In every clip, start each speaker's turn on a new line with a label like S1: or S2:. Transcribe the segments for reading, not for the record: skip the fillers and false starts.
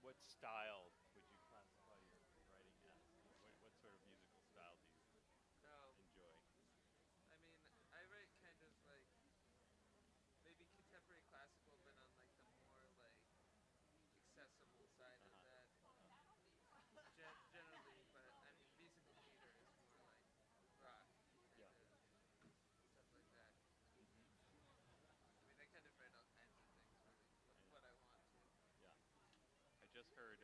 S1: what style would you classify your writing as? What sort of musical style do you
S2: Um,
S1: enjoy?
S2: I mean, I write kind of like maybe contemporary classical, but on like the more like accessible side
S1: Uh
S2: of
S1: huh.
S2: that
S1: Uh huh.
S2: generally. But I mean, musical theater is more like rock kind
S1: Yeah.
S2: of stuff like that.
S1: Hmm.
S2: I mean, I kind of write all kinds of things really,
S1: I know.
S2: what I want to.
S1: Yeah. I just heard.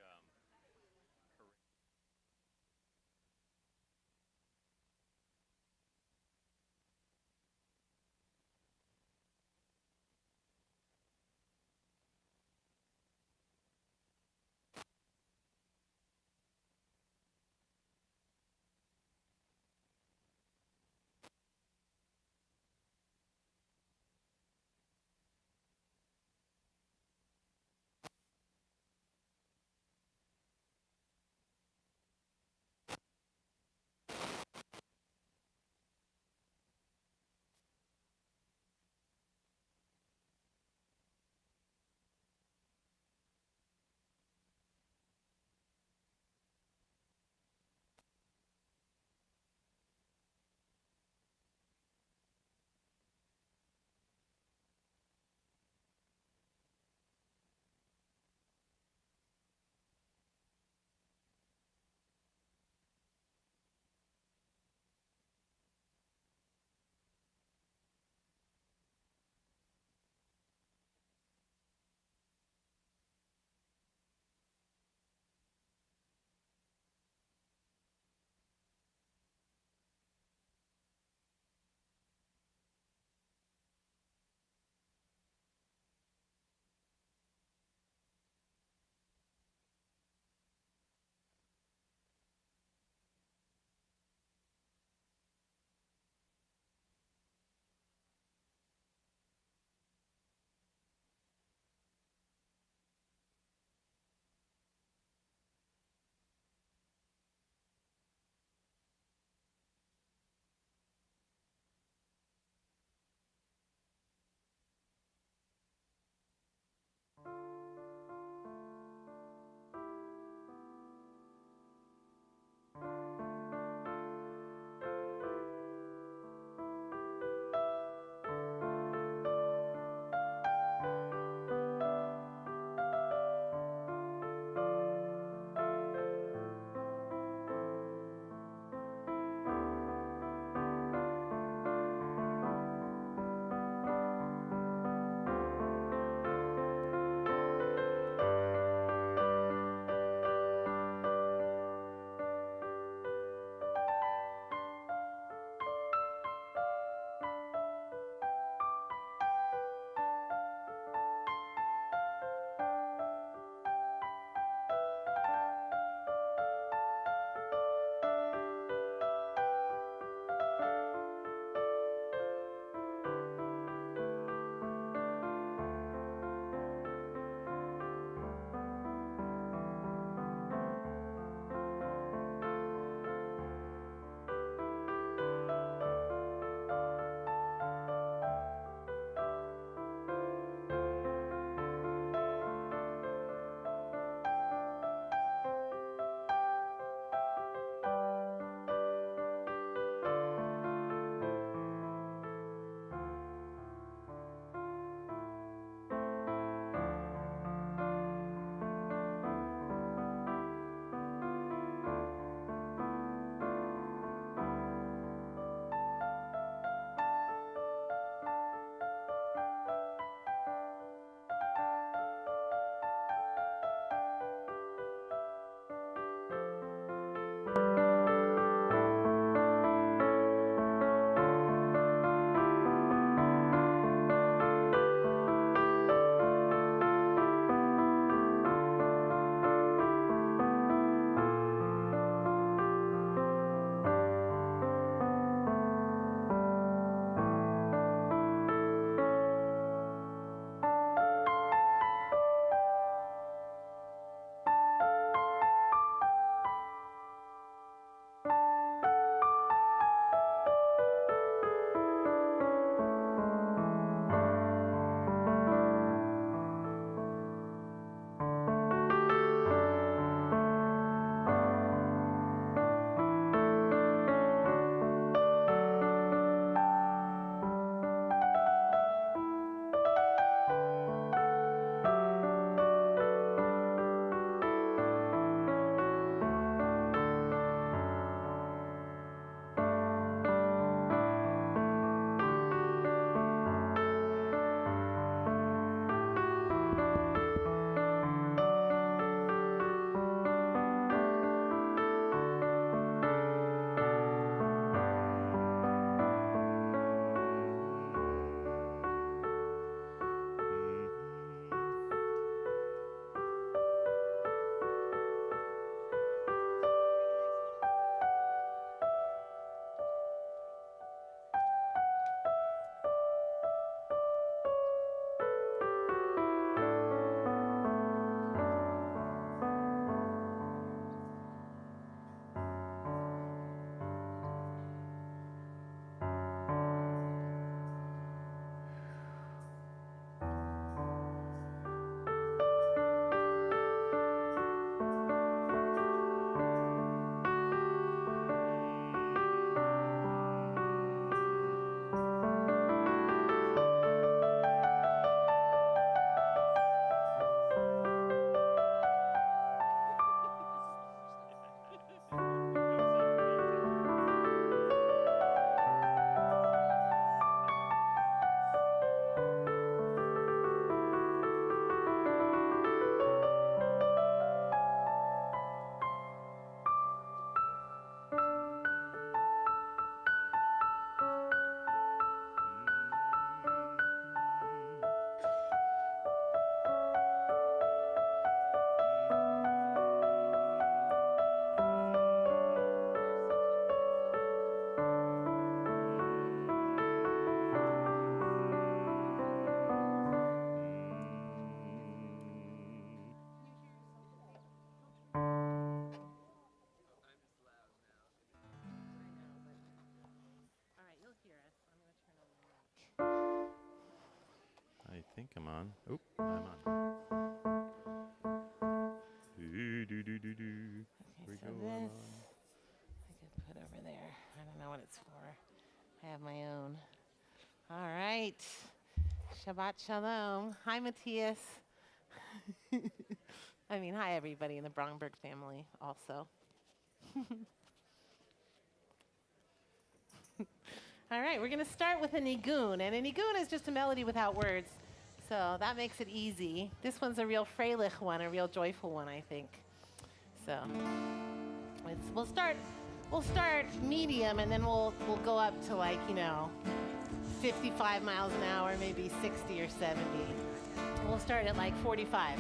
S1: think I'm on. Oop, I'm on.
S3: Okay, so this I could put over there. I don't know what it's for. I have my own. All right. Shabbat Shalom. Hi, Matthias. I mean, hi, everybody in the Bromberg family also. All right, we're going to start with a nigun. And a nigun is just a melody without words. So that makes it easy. This one's a real freilich one, a real joyful one, I think. So we'll start medium, and then we'll go up to 55 miles an hour, maybe 60 or 70. We'll start at 45.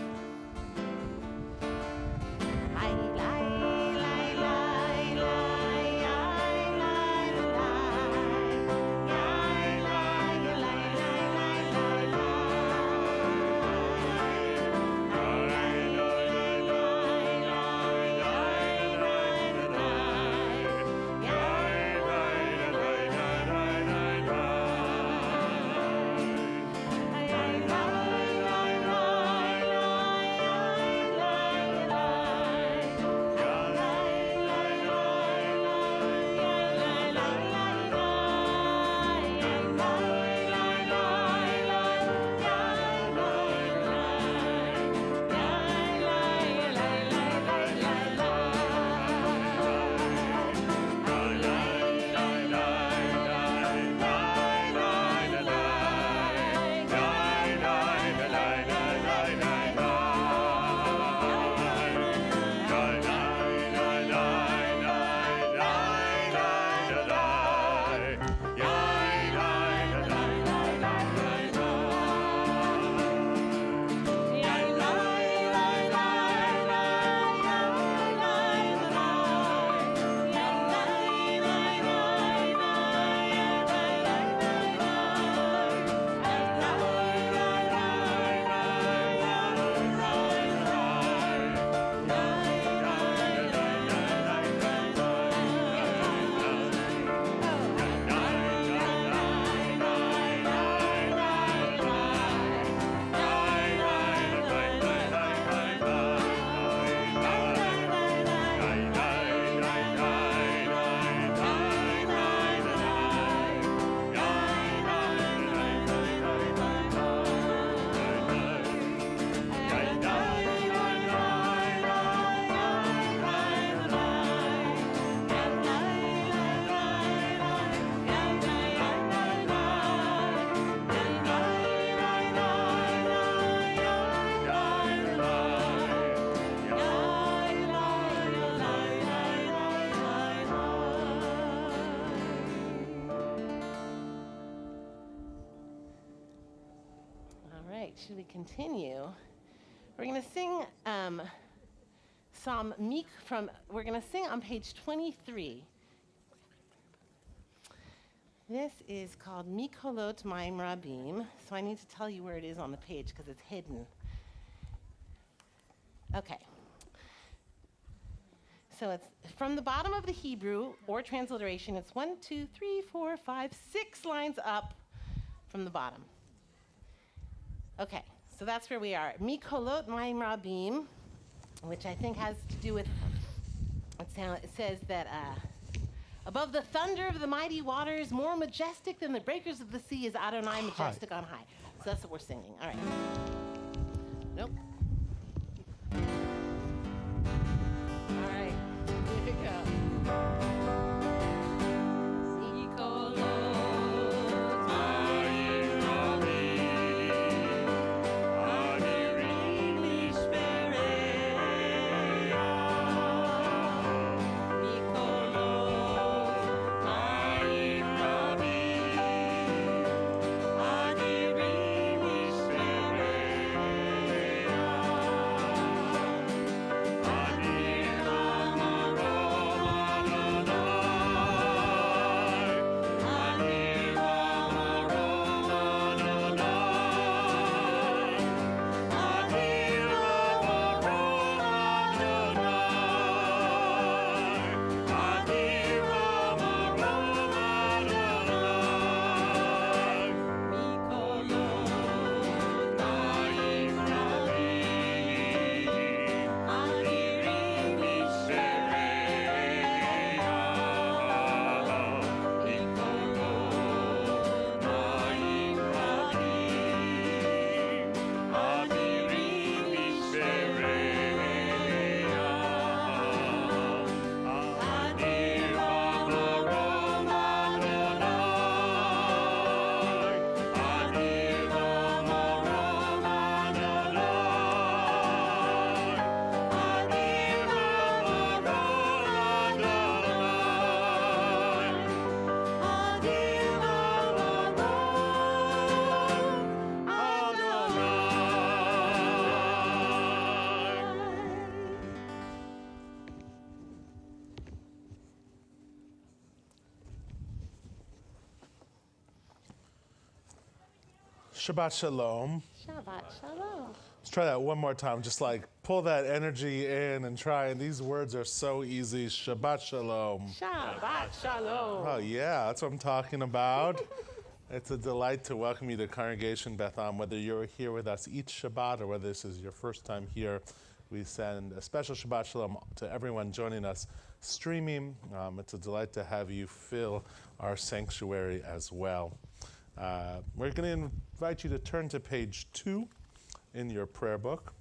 S3: Should we continue? We're going to sing Psalm Meek we're going to sing on page 23. This is called Mikolot Maim Rabim, so I need to tell you where it is on the page because it's hidden. Okay. So it's from the bottom of the Hebrew, or transliteration, it's 1, 2, 3, 4, 5, 6 lines up from the bottom. Okay, so that's where we are. Mikolot Maim Rabim, which I think has to do with, it says that above the thunder of the mighty waters, more majestic than the breakers of the sea is Adonai, majestic on high. So that's what we're singing. All right. Nope. All right, here we go.
S4: Shabbat Shalom.
S3: Shabbat Shalom.
S4: Let's try that one more time. Just like pull that energy in and try. And these words are so easy. Shabbat Shalom.
S3: Shabbat Shalom.
S4: Oh, yeah, that's what I'm talking about. It's a delight to welcome you to Congregation Beth Am. Whether you're here with us each Shabbat or whether this is your first time here, we send a special Shabbat Shalom to everyone joining us streaming. It's a delight to have you fill our sanctuary as well. We're going to invite you to turn to page 2 in your prayer book.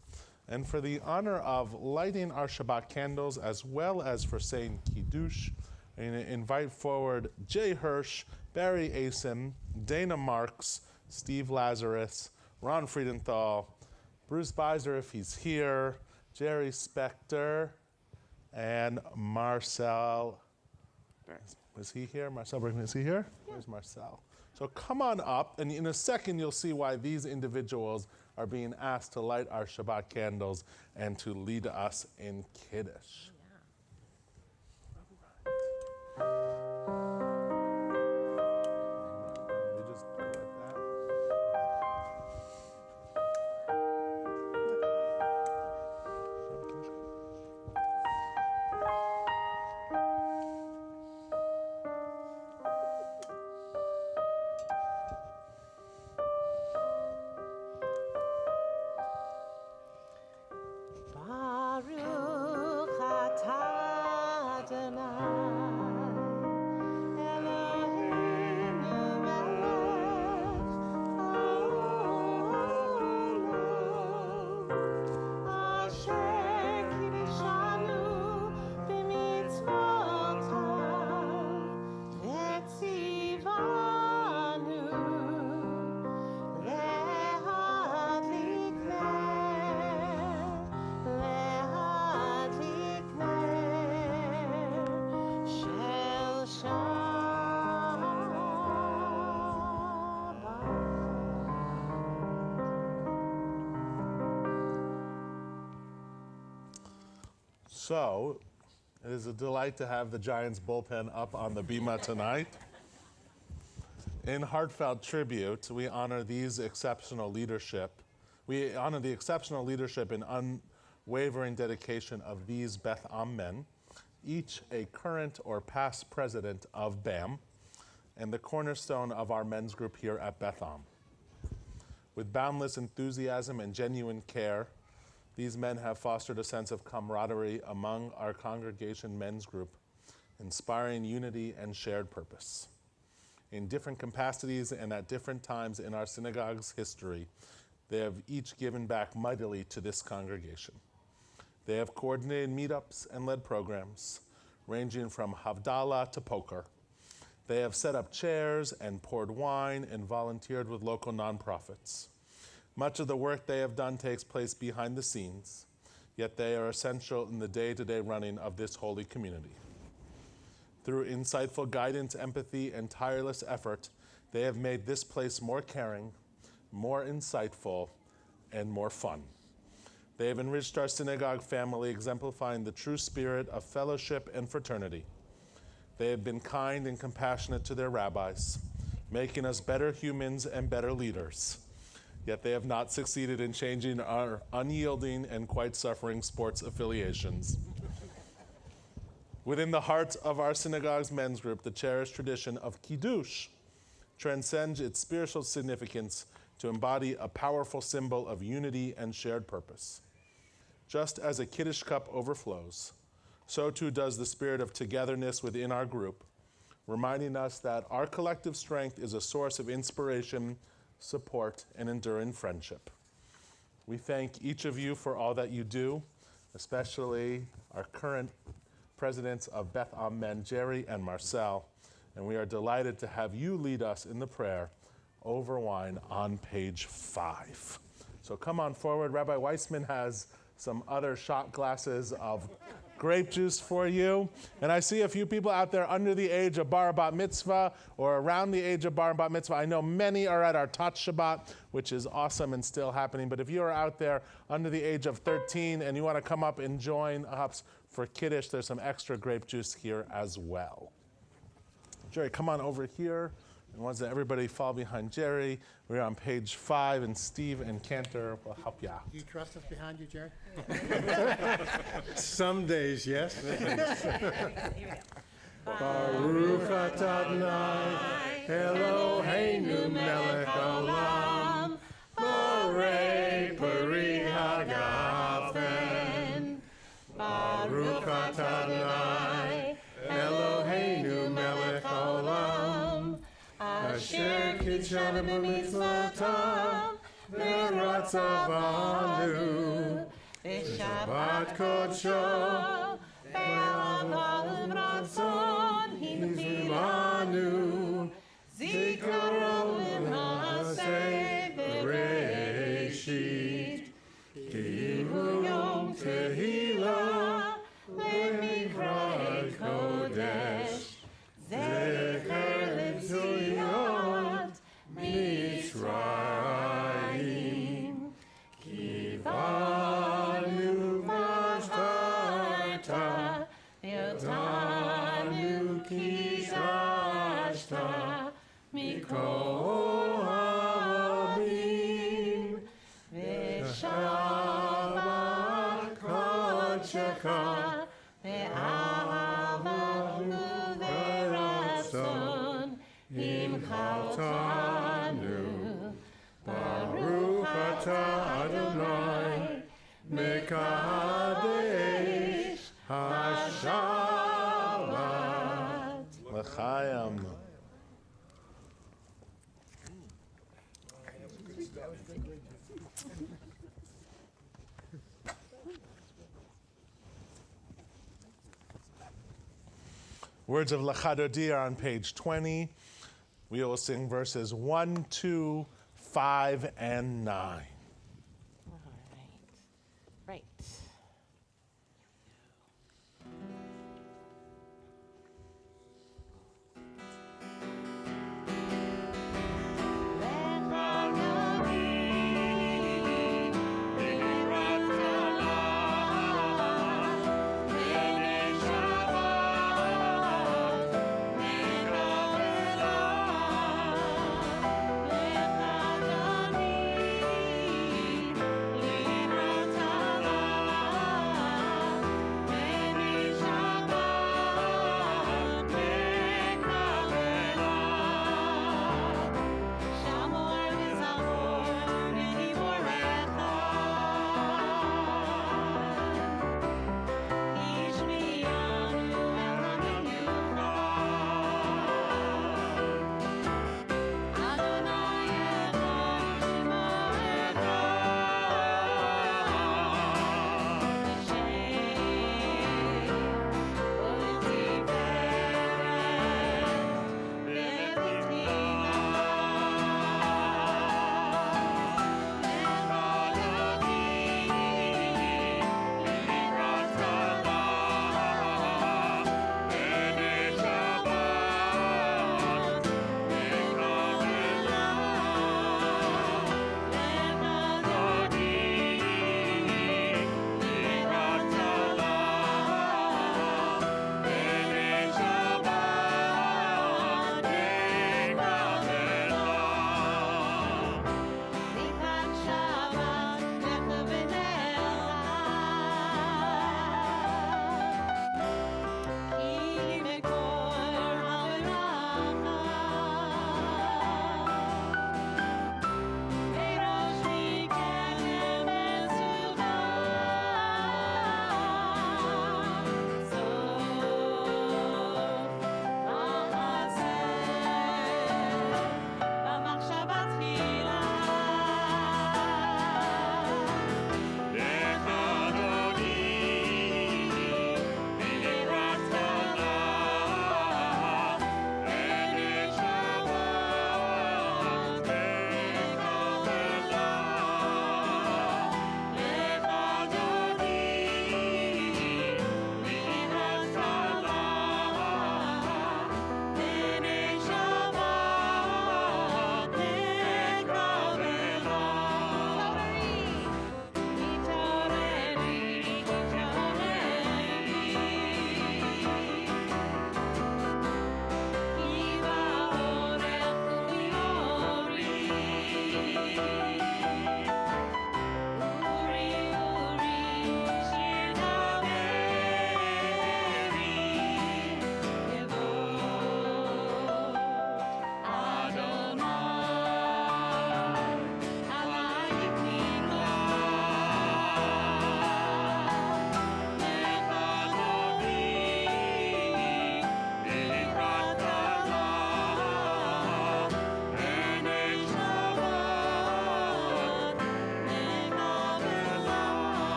S4: And for the honor of lighting our Shabbat candles as well as for saying Kiddush, I'm going to invite forward Jay Hirsch, Barry Asen, Dana Marks, Steve Lazarus, Ron Friedenthal, Bruce Beiser if he's here, Jerry Spector, and Marcel. Is he here? Marcel Bergman, is he here? Yeah. Where's Marcel? So come on up, and in a second you'll see why these individuals are being asked to light our Shabbat candles and to lead us in Kiddush. So, it is a delight to have the Giants bullpen up on the bima tonight. In heartfelt tribute, we honor these exceptional leadership. We honor the exceptional leadership and unwavering dedication of these Beth Am men, each a current or past president of BAM, and the cornerstone of our men's group here at Beth Am. With boundless enthusiasm and genuine care, these men have fostered a sense of camaraderie among our congregation men's group, inspiring unity and shared purpose. In different capacities and at different times in our synagogue's history, they have each given back mightily to this congregation. They have coordinated meetups and led programs, ranging from Havdalah to poker. They have set up chairs and poured wine and volunteered with local nonprofits. Much of the work they have done takes place behind the scenes, yet they are essential in the day-to-day running of this holy community. Through insightful guidance, empathy, and tireless effort, they have made this place more caring, more insightful, and more fun. They have enriched our synagogue family, exemplifying the true spirit of fellowship and fraternity. They have been kind and compassionate to their rabbis, making us better humans and better leaders. Yet they have not succeeded in changing our unyielding and quite suffering sports affiliations. Within the heart of our synagogue's men's group, the cherished tradition of Kiddush transcends its spiritual significance to embody a powerful symbol of unity and shared purpose. Just as a Kiddush cup overflows, so too does the spirit of togetherness within our group, reminding us that our collective strength is a source of inspiration, support, and enduring friendship. We thank each of you for all that you do, especially our current presidents of Beth Am men, Jerry and Marcel, and we are delighted to have you lead us in the prayer over wine on page 5. So come on forward. Rabbi Weissman has some other shot glasses of grape juice for you. And I see a few people out there under the age of bar bat mitzvah or around the age of bar bat mitzvah. I know many are at our Tot Shabbat, which is awesome and still happening. But if you are out there under the age of 13 and you want to come up and join us for Kiddush, there's some extra grape juice here as well. Jerry, come on over here And once everybody fall behind Jerry, we're on page 5, and Steve and Cantor will help you out.
S5: Do you trust us behind you, Jerry?
S6: Some days, yes.
S3: Here we go.
S6: Baruch atah Adonai, Eloheinu melech haolam, borei peri hagafen. Baruch atah Adonai, Eloheinu melech haolam, asher kitshanu b'mitzvotav, v'ratzav banu,
S3: Shabbat
S6: kodsho,
S3: Be'aval Ratzon
S6: Hizmanu,
S3: Zikaron L'Maaseh
S6: Bereshit, Kivu Yom Tehillah, Le'Mikra'at Kodesh, Zecher L'Tzion Mitzrayim, Kivanu Vashtarta, Yotanu Kishashta, Mikol Ha'amim, V'Shabbat Kodsheka, Ve'ahava U'Veratzon, Imchaltanu, Baruch atah Adonai, Mekadesh HaShabbat.
S4: L'chaim. Words of Lachadodi are on page 20. We will sing verses 1, 2, 5, and 9.
S3: All right. Right.
S7: Shabbat,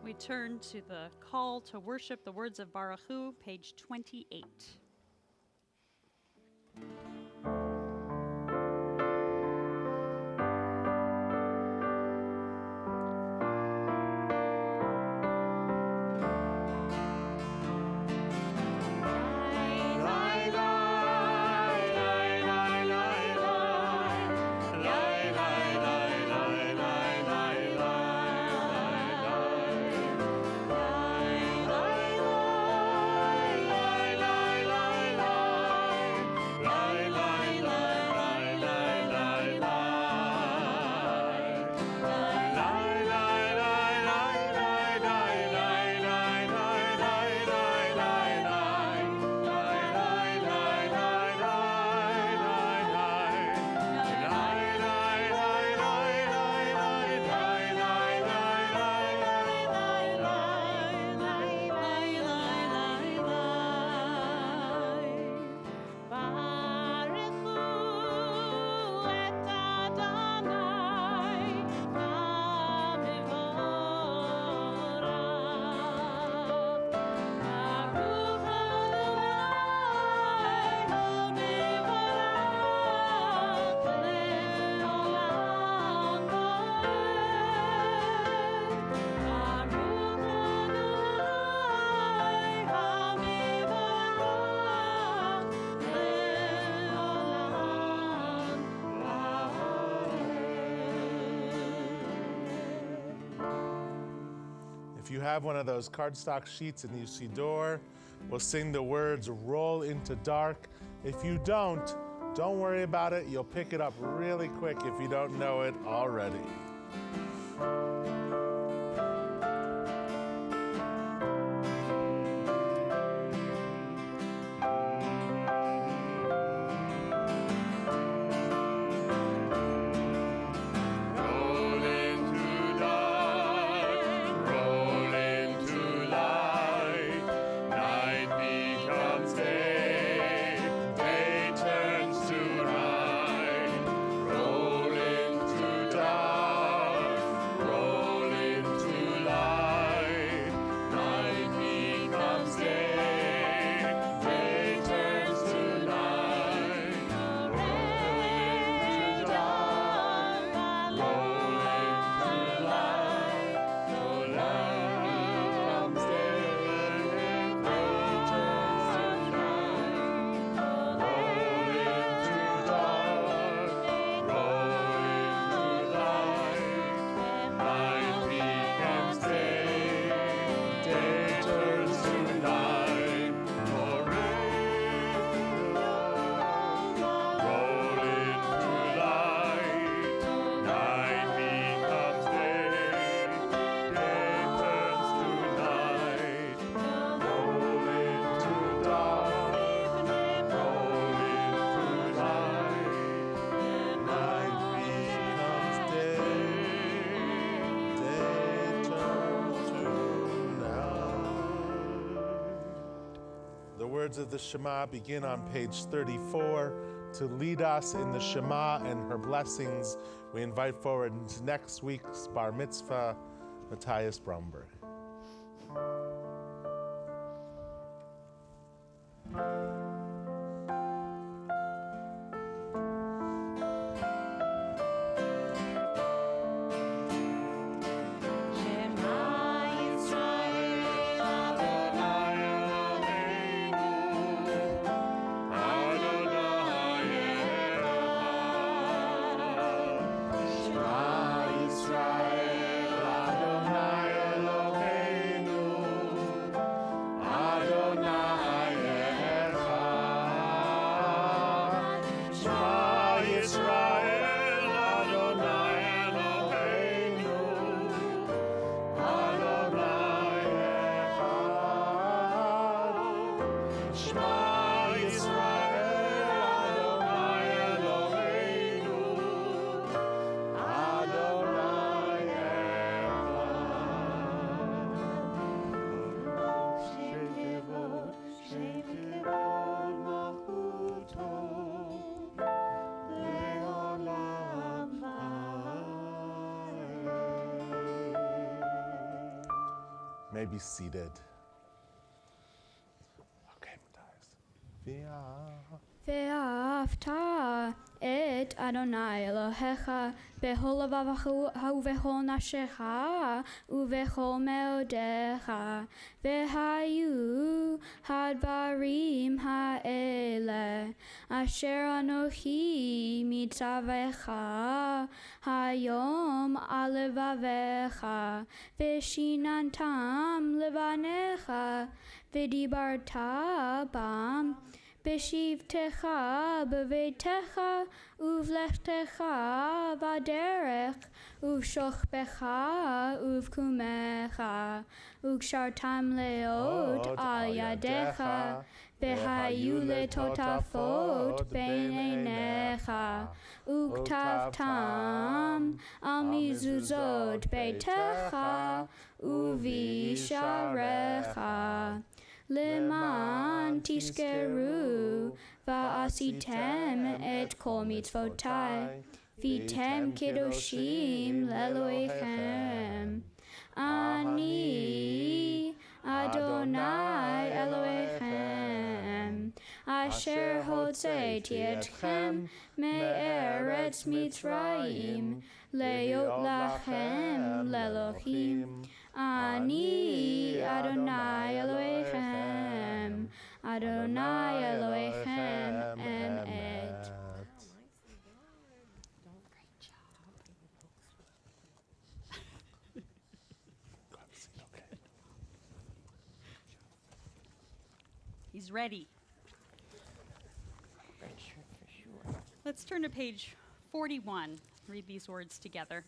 S5: We turn to the call to worship, the words of Baruch Hu, page 28.
S4: If you have one of those cardstock sheets and you see door, we'll sing the words roll into dark. If you don't worry about it. You'll pick it up really quick if you don't know it already. The words of the Shema begin on page 34. To lead us in the Shema and her blessings, we invite forward into next week's Bar Mitzvah, Matthias Bromberg.
S3: Shema
S6: Shema Yisrael, Adonai Eloheinu, Adonai Echad. Shem Kevod Malchuto, Le'olam Va'ed.
S4: May be seated. Okay, Matthias.
S7: ואהבת את אדוני אלוהיך בכל לבבך ובכל נפשך ובכל מאודיך, והיו הדברים האלה אשר אנוכי מצווך היום על לבביך, ושיננתם לבניך, ודיברת בם בשבתך בביתך ובלכתך בדרך ובשוכבך ובקומך, וקשרתם לאות על ידיך, והיו לטוטפות בין עיניך, וכתבתם על מזוזות ביתך ובשעריך, למען תזכרו ועשיתם את כל מצוותיי, והייתם קדושים לאלוהיכם. אני אדוני אלוהיכם, אשר הוצאתי אתכם מארץ מצרים, להיות לכם לאלוהים. אני אדוני אלוהיכם, אדוני אלוהיכם אמת.
S5: He's ready. Let's turn to page 41. Read these words together.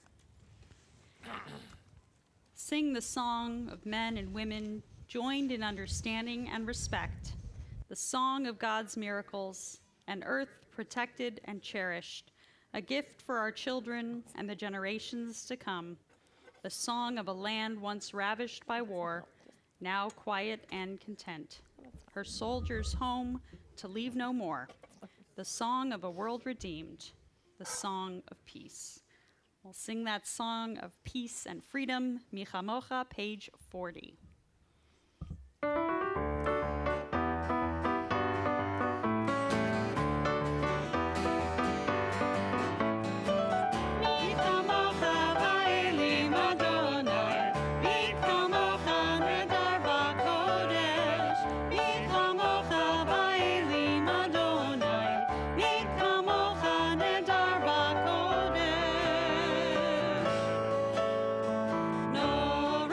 S5: Sing the song of men and women joined in understanding and respect, the song of God's miracles, an earth protected and cherished, a gift for our children and the generations to come, the song of a land once ravished by war, now quiet and content, her soldiers home to leave no more, the song of a world redeemed, the song of peace. We'll sing that song of peace and freedom, Michamocha, page 40.
S6: No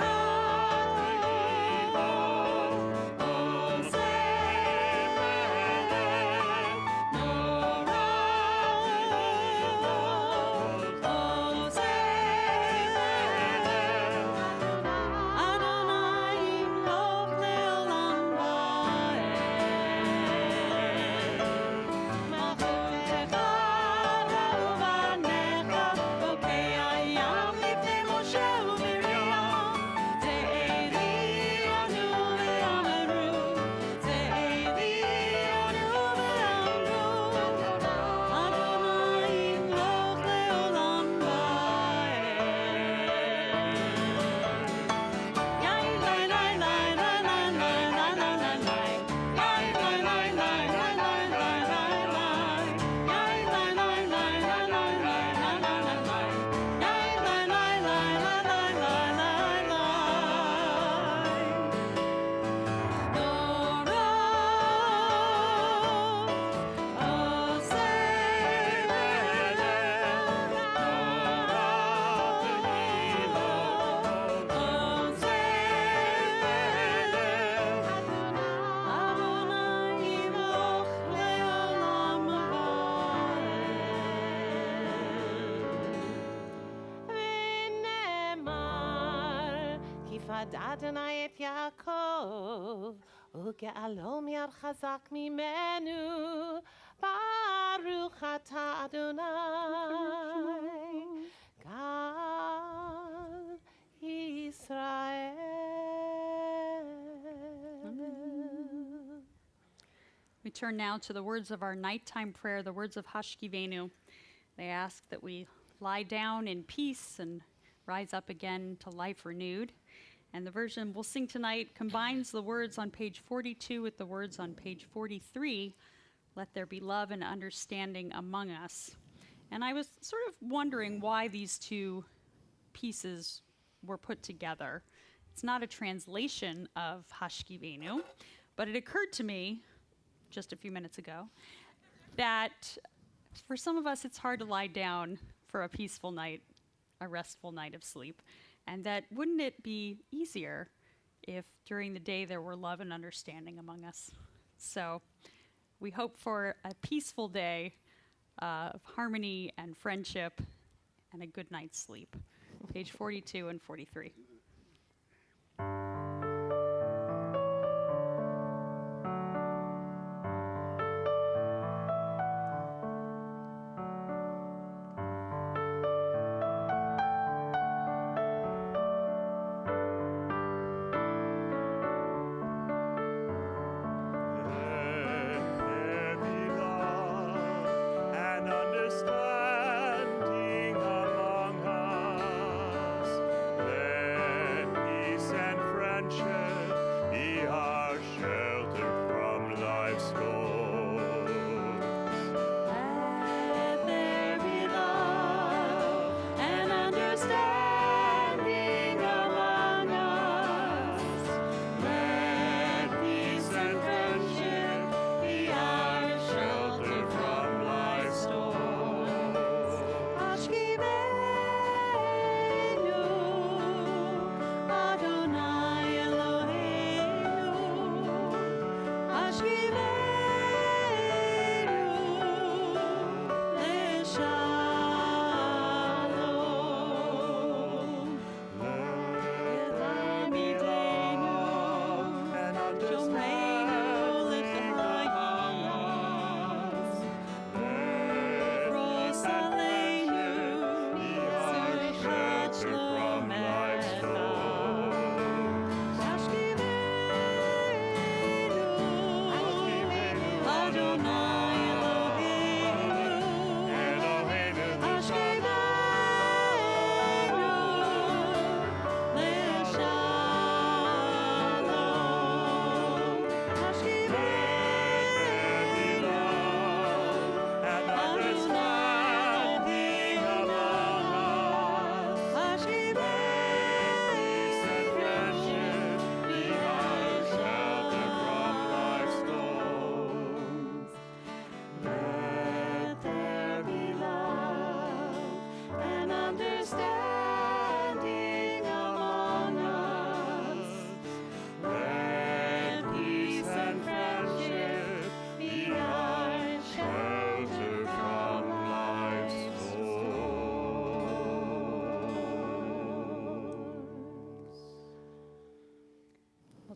S3: עבד אדוני את יעקב, וגאלו מיד חזק ממנו. ברוך אתה אדוני, גל ישראל.
S5: We turn now to the words of our nighttime prayer, the words of Hashkivenu. They ask that we lie down in peace and rise up again to life renewed. And the version we'll sing tonight combines the words on page 42 with the words on page 43, let there be love and understanding among us. And I was sort of wondering why these two pieces were put together. It's not a translation of Hashkivenu, but it occurred to me just a few minutes ago that for some of us it's hard to lie down for a peaceful night, a restful night of sleep, and that wouldn't it be easier if during the day there were love and understanding among us? So we hope for a peaceful day of harmony and friendship and a good night's sleep. Page 42 and 43.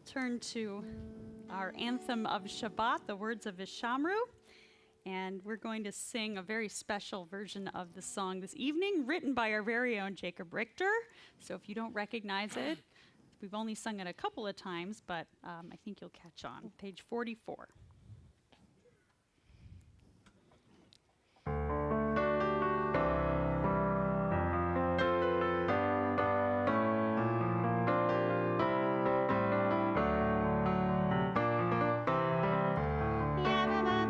S5: Turn to our anthem of Shabbat, the words of Ishamru, and we're going to sing a very special version of the song this evening, written by our very own Jacob Richter. So if you don't recognize it, we've only sung it a couple of times, but I think you'll catch on. Page 44.
S3: La la la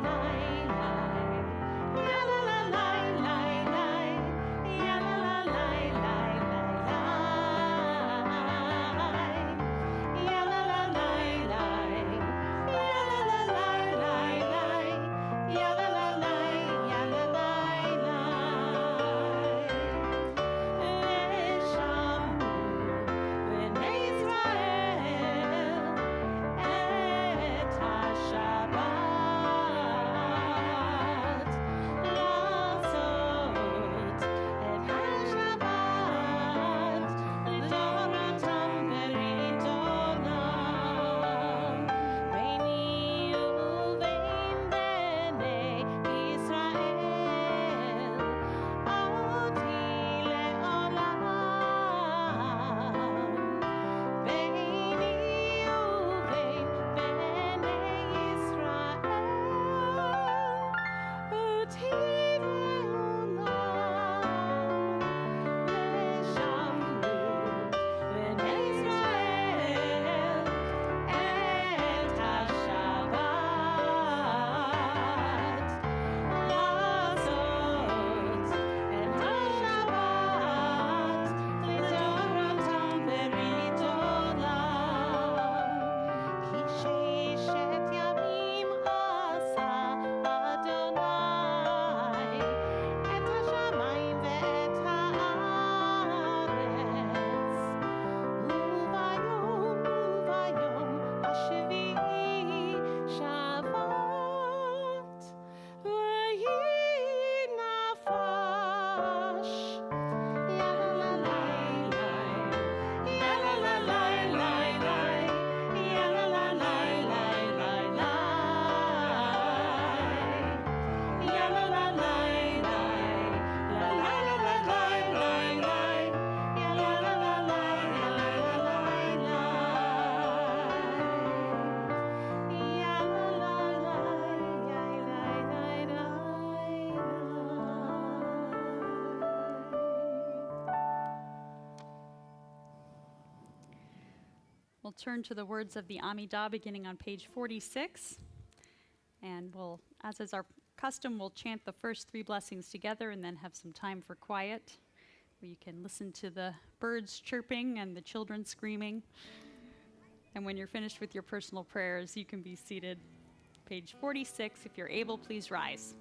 S5: we'll turn to the words of the Amidah beginning on page 46. And we'll, as is our custom, we'll chant the first three blessings together and then have some time for quiet, where you can listen to the birds chirping and the children screaming. And when you're finished with your personal prayers, you can be seated. Page 46, if you're able, please rise.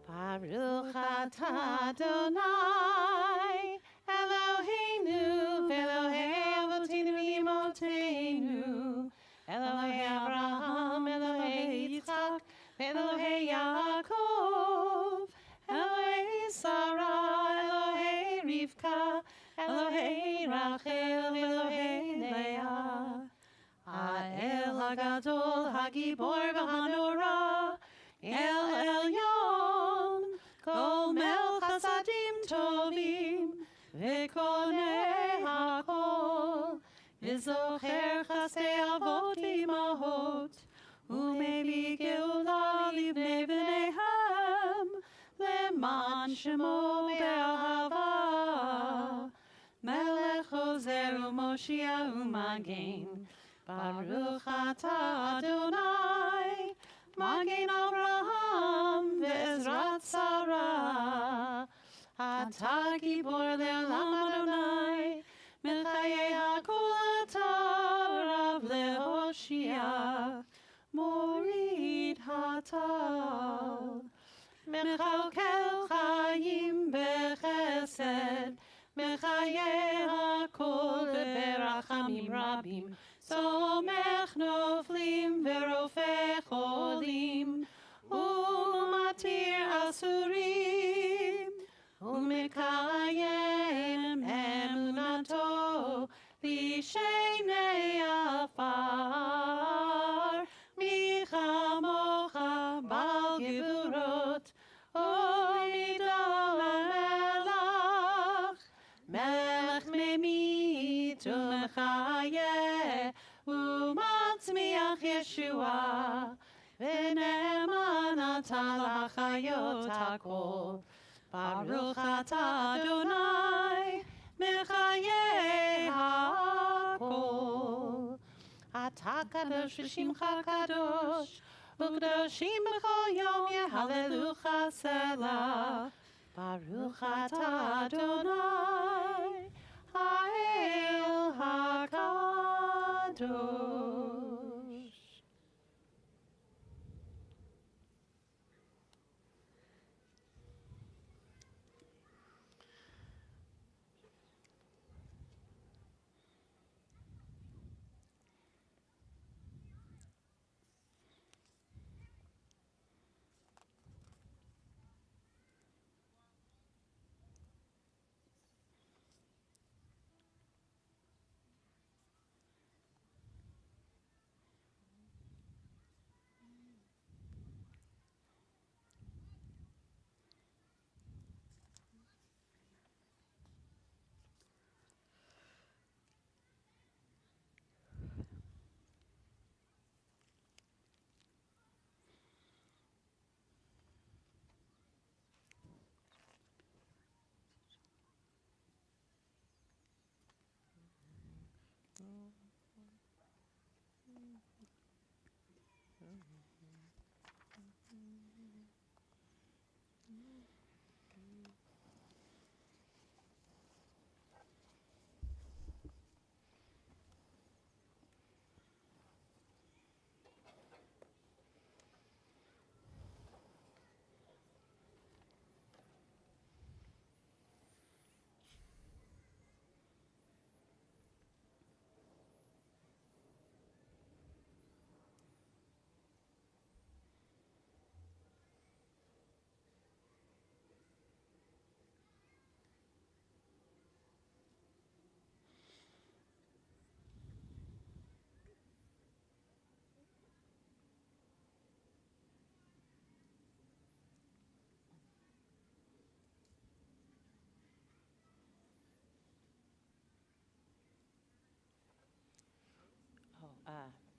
S3: Baruch atah Adonai, Eloheinu, Elohei Avotenu Imotenu, Elohei Avraham, Elohei Yitzchak, Elohei Yaakov, Elohei Sarah, Elohei Rivka, Elohei Rachel, Elohei Leah, Ha'el HaGadol, HaGibor v'Hanora, El Elyon, Gomel Chasadim Tovim, V'konei HaKol, V'zocher Chasdei Avot V'imahot, U'mevi Geula Livnei B'neihem, Leman Shemo Be'ahava, Melech Ozer U'Moshia U'Magen, Baruch atah Adonai, Magen Avraham ve'ezrat Sarah, Atah Gibor le'olam Adonai, Mechayei hakol atah Rav le'Hoshia, Morid hatal, Mechakel chayim bechesed, Mechayei hakol be'berachamim rabim, Somech noflim ve'rofeh cholim, U'matir asurim, U'mekayem emunato, Lishenei afar, Michamocha bal gevurot, Oidol melach, Melech memit u'mechayeh, U'matzmiach Yeshua, V'ne'eman atah l'chayot hakol, Baruch atah Adonai, Mechayeh hakol. Atah kadosh v'shimcha kadosh, U'kadoshim b'chol yom yehalelucha selah, Baruch atah Adonai, Ha'el HaKadosh.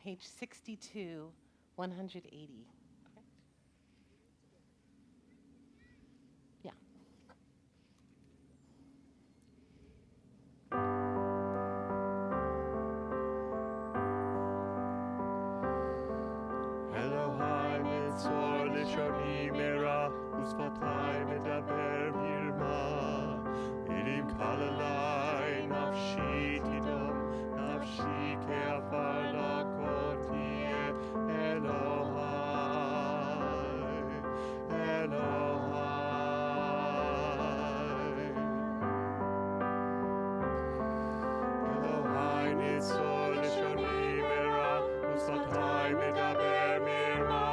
S3: Page 62, 180. Correct? Yeah.
S6: Elohai mitzor lishoni mera usvatai medaber birma ilim kalalai nafshi tidom nafshi ke'afar lakoti Elohai Elohai Elohai mitzor lishoni mera usvatai medaber mirma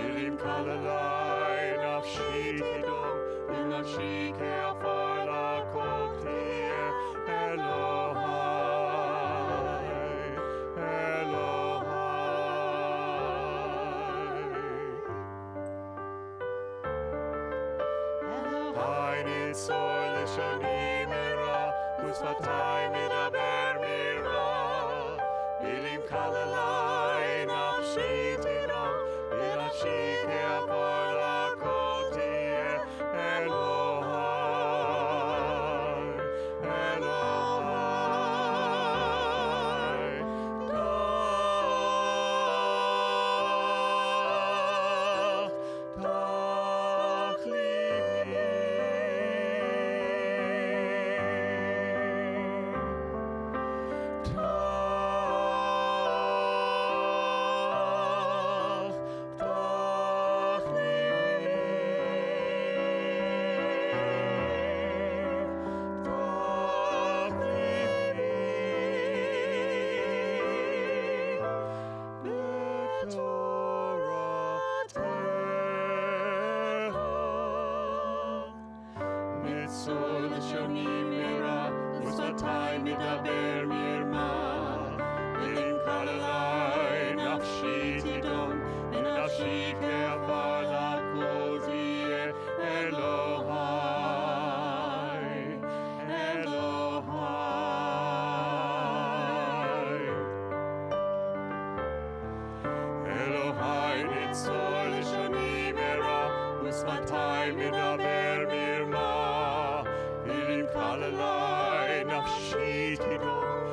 S6: ilim kalalai nafshi tidom nafshi ke'afar lakoti Elohai Elohai nitzor lishoni mera usvatai medaber mirma ilim kalalai nafshi tidom nafshi ke'afar lakoti Elohai Elohai Tach libi Tach Mitzor lishoni mera usvatai medaber mirma ilim kalalai nafshi tidom nafshi ke'afar lakoti Elohai Elohai Elohai nitzor lishoni mera usvatai medaber mirma ilim kalalai nafshi tidom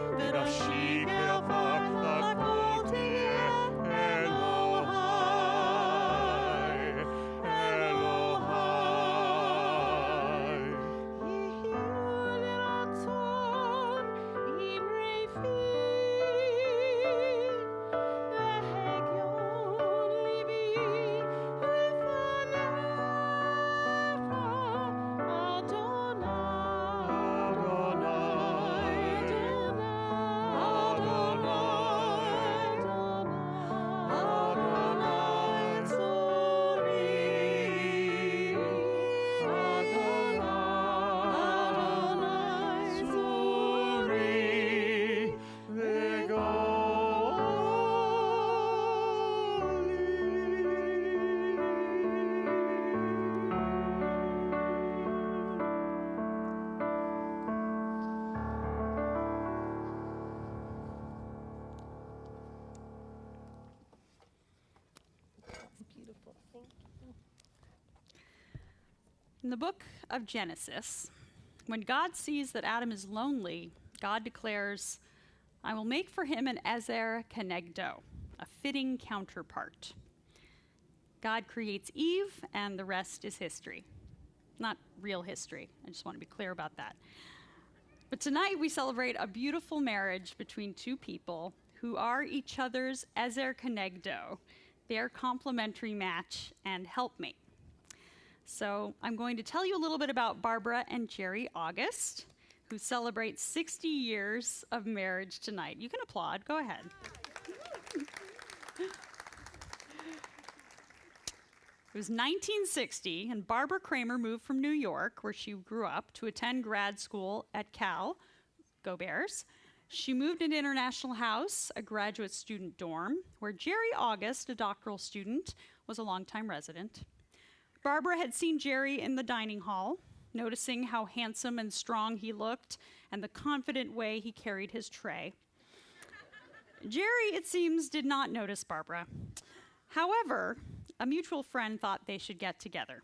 S5: In the book of Genesis, when God sees that Adam is lonely, God declares, I will make for him an Ezer Kenegdo, a fitting counterpart. God creates Eve, and the rest is history. Not real history. I just want to be clear about that. But tonight we celebrate a beautiful marriage between two people who are each other's Ezer Kenegdo, their complementary match and helpmate. So I'm going to tell you a little bit about Barbara and Jerry August, who celebrate 60 years of marriage tonight. You can applaud. Go ahead. It was 1960, and Barbara Kramer moved from New York, where she grew up, to attend grad school at Cal. Go Bears. She moved into International House, a graduate student dorm, where Jerry August, a doctoral student, was a longtime resident. Barbara had seen Jerry in the dining hall, noticing how handsome and strong he looked and the confident way he carried his tray. Jerry, it seems, did not notice Barbara. However, a mutual friend thought they should get together,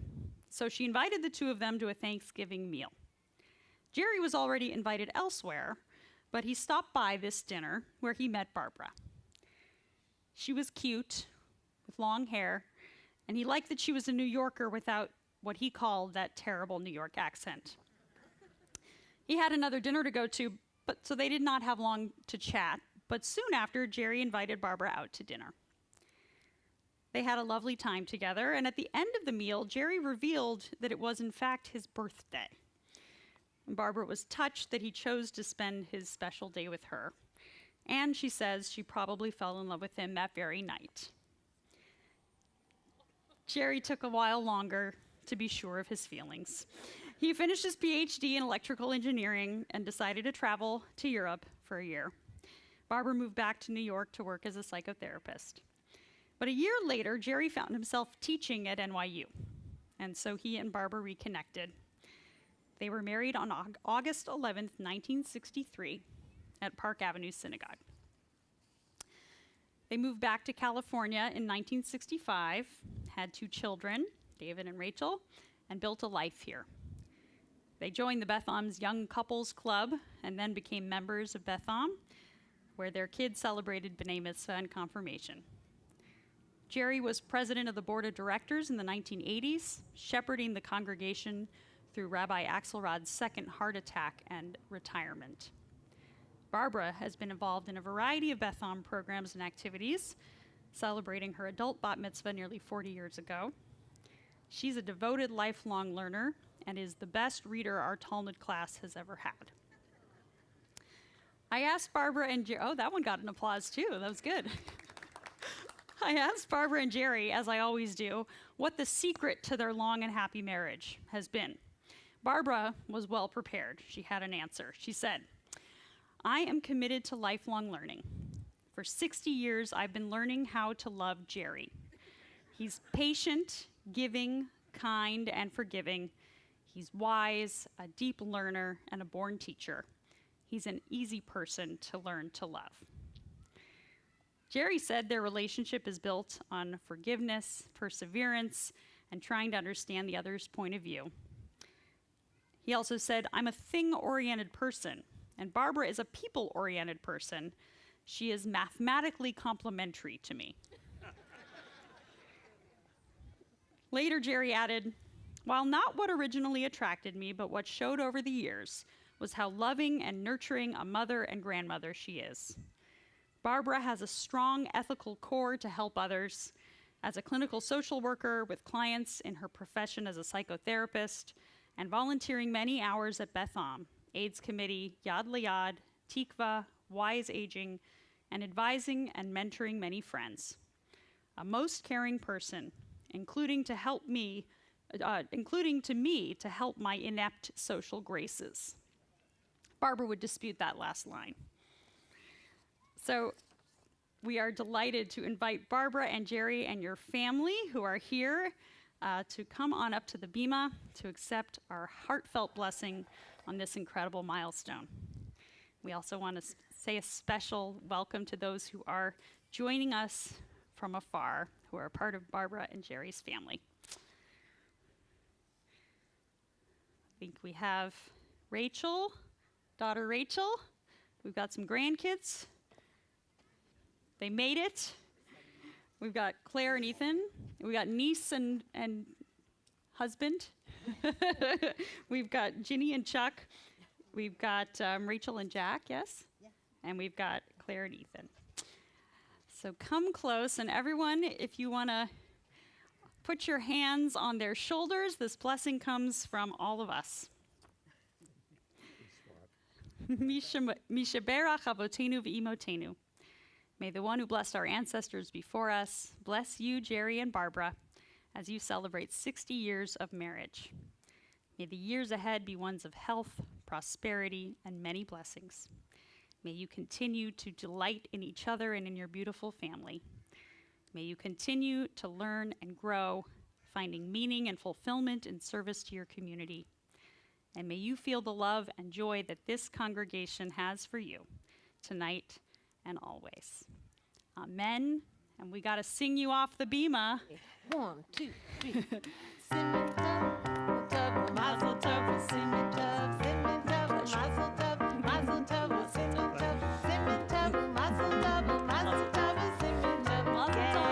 S5: so she invited the two of them to a Thanksgiving meal. Jerry was already invited elsewhere, but he stopped by this dinner where he met Barbara. She was cute, with long hair, and he liked that she was a New Yorker without what he called that terrible New York accent. He had another dinner to go to, so they did not have long to chat, but soon after, Jerry invited Barbara out to dinner. They had a lovely time together, and at the end of the meal, Jerry revealed that it was in fact his birthday. Barbara was touched that he chose to spend his special day with her, and she says she probably fell in love with him that very night. Jerry took a while longer to be sure of his feelings. He finished his PhD in electrical engineering and decided to travel to Europe for a year. Barbara moved back to New York to work as a psychotherapist. But a year later, Jerry found himself teaching at NYU, and so he and Barbara reconnected. They were married on August 11th, 1963, at Park Avenue Synagogue. They moved back to California in 1965, had 2 children, David and Rachel, and built a life here. They joined the Beth Am's Young Couples Club and then became members of Beth Am, where their kids celebrated B'nai Mitzvah and confirmation. Jerry was president of the board of directors in the 1980s, shepherding the congregation through Rabbi Axelrod's second heart attack and retirement. Barbara has been involved in a variety of Beth Am programs and activities, celebrating her adult bat mitzvah nearly 40 years ago. She's a devoted lifelong learner and is the best reader our Talmud class has ever had. I asked Barbara and Jerry, oh, that one got an applause too, that was good. I asked Barbara and Jerry, as I always do, what the secret to their long and happy marriage has been. Barbara was well prepared. She had an answer. She said, I am committed to lifelong learning. For 60 years, I've been learning how to love Jerry. He's patient, giving, kind, and forgiving. He's wise, a deep learner, and a born teacher. He's an easy person to learn to love. Jerry said their relationship is built on forgiveness, perseverance, and trying to understand the other's point of view. He also said, I'm a thing-oriented person, and Barbara is a people-oriented person. She is mathematically complementary to me. Later, Jerry added, while not what originally attracted me, but what showed over the years, was how loving and nurturing a mother and grandmother she is. Barbara has a strong ethical core to help others. As a clinical social worker with clients in her profession as a psychotherapist, and volunteering many hours at Beth Am, AIDS Committee, Yad Layad, Tikva, Wise Aging, and advising and mentoring many friends. A most caring person, including to me to help my inept social graces. Barbara would dispute that last line. So we are delighted to invite Barbara and Jerry and your family who are here to come on up to the bima to accept our heartfelt blessing on this incredible milestone. We also want to say a special welcome to those who are joining us from afar, who are part of Barbara and Jerry's family. think we have Rachel, daughter Rachel. We've got some grandkids. They made it. We've got Claire and Ethan. We got niece and husband. We've got Ginny and Chuck. We've got Rachel and Jack, yes? Yeah. And we've got Claire and Ethan. So come close, and everyone, if you want to put your hands on their shoulders, this blessing comes from all of us. Mishaberach avotenu v'imotenu. May the one who blessed our ancestors before us bless you, Jerry and Barbara, as you celebrate 60 years of marriage. May the years ahead be ones of health, prosperity, and many blessings. May you continue to delight in each other and in your beautiful family. May you continue to learn and grow, finding meaning and fulfillment in service to your community. And may you feel the love and joy that this congregation has for you tonight and always. Amen. And we got to sing you off the bima.
S3: 1, 2, 3. Simmen tov, mazel tov, simmen tov, mazel tov, mazel tov, simmen tov, simmen tov, mazel tov, mazel tov, simmen tov, mazel tov.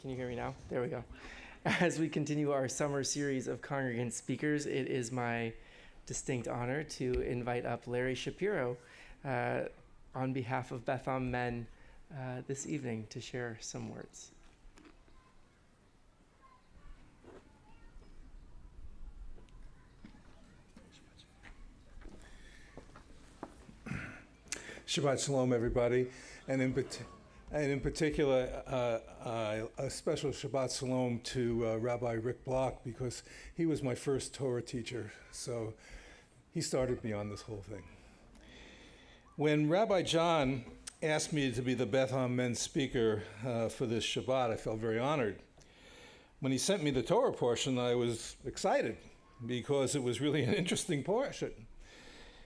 S8: Can you hear me now? There we go. As we continue our summer series of congregant speakers, it is my distinct honor to invite up Larry Shapiro on behalf of Beth Am Men this evening to share some words.
S9: Shabbat Shalom, everybody, and in particular, a special Shabbat Shalom to Rabbi Rick Block, because he was my first Torah teacher, so he started me on this whole thing. When Rabbi John asked me to be the Beth Am Men speaker for this Shabbat, I felt very honored. When he sent me the Torah portion, I was excited, because it was really an interesting portion.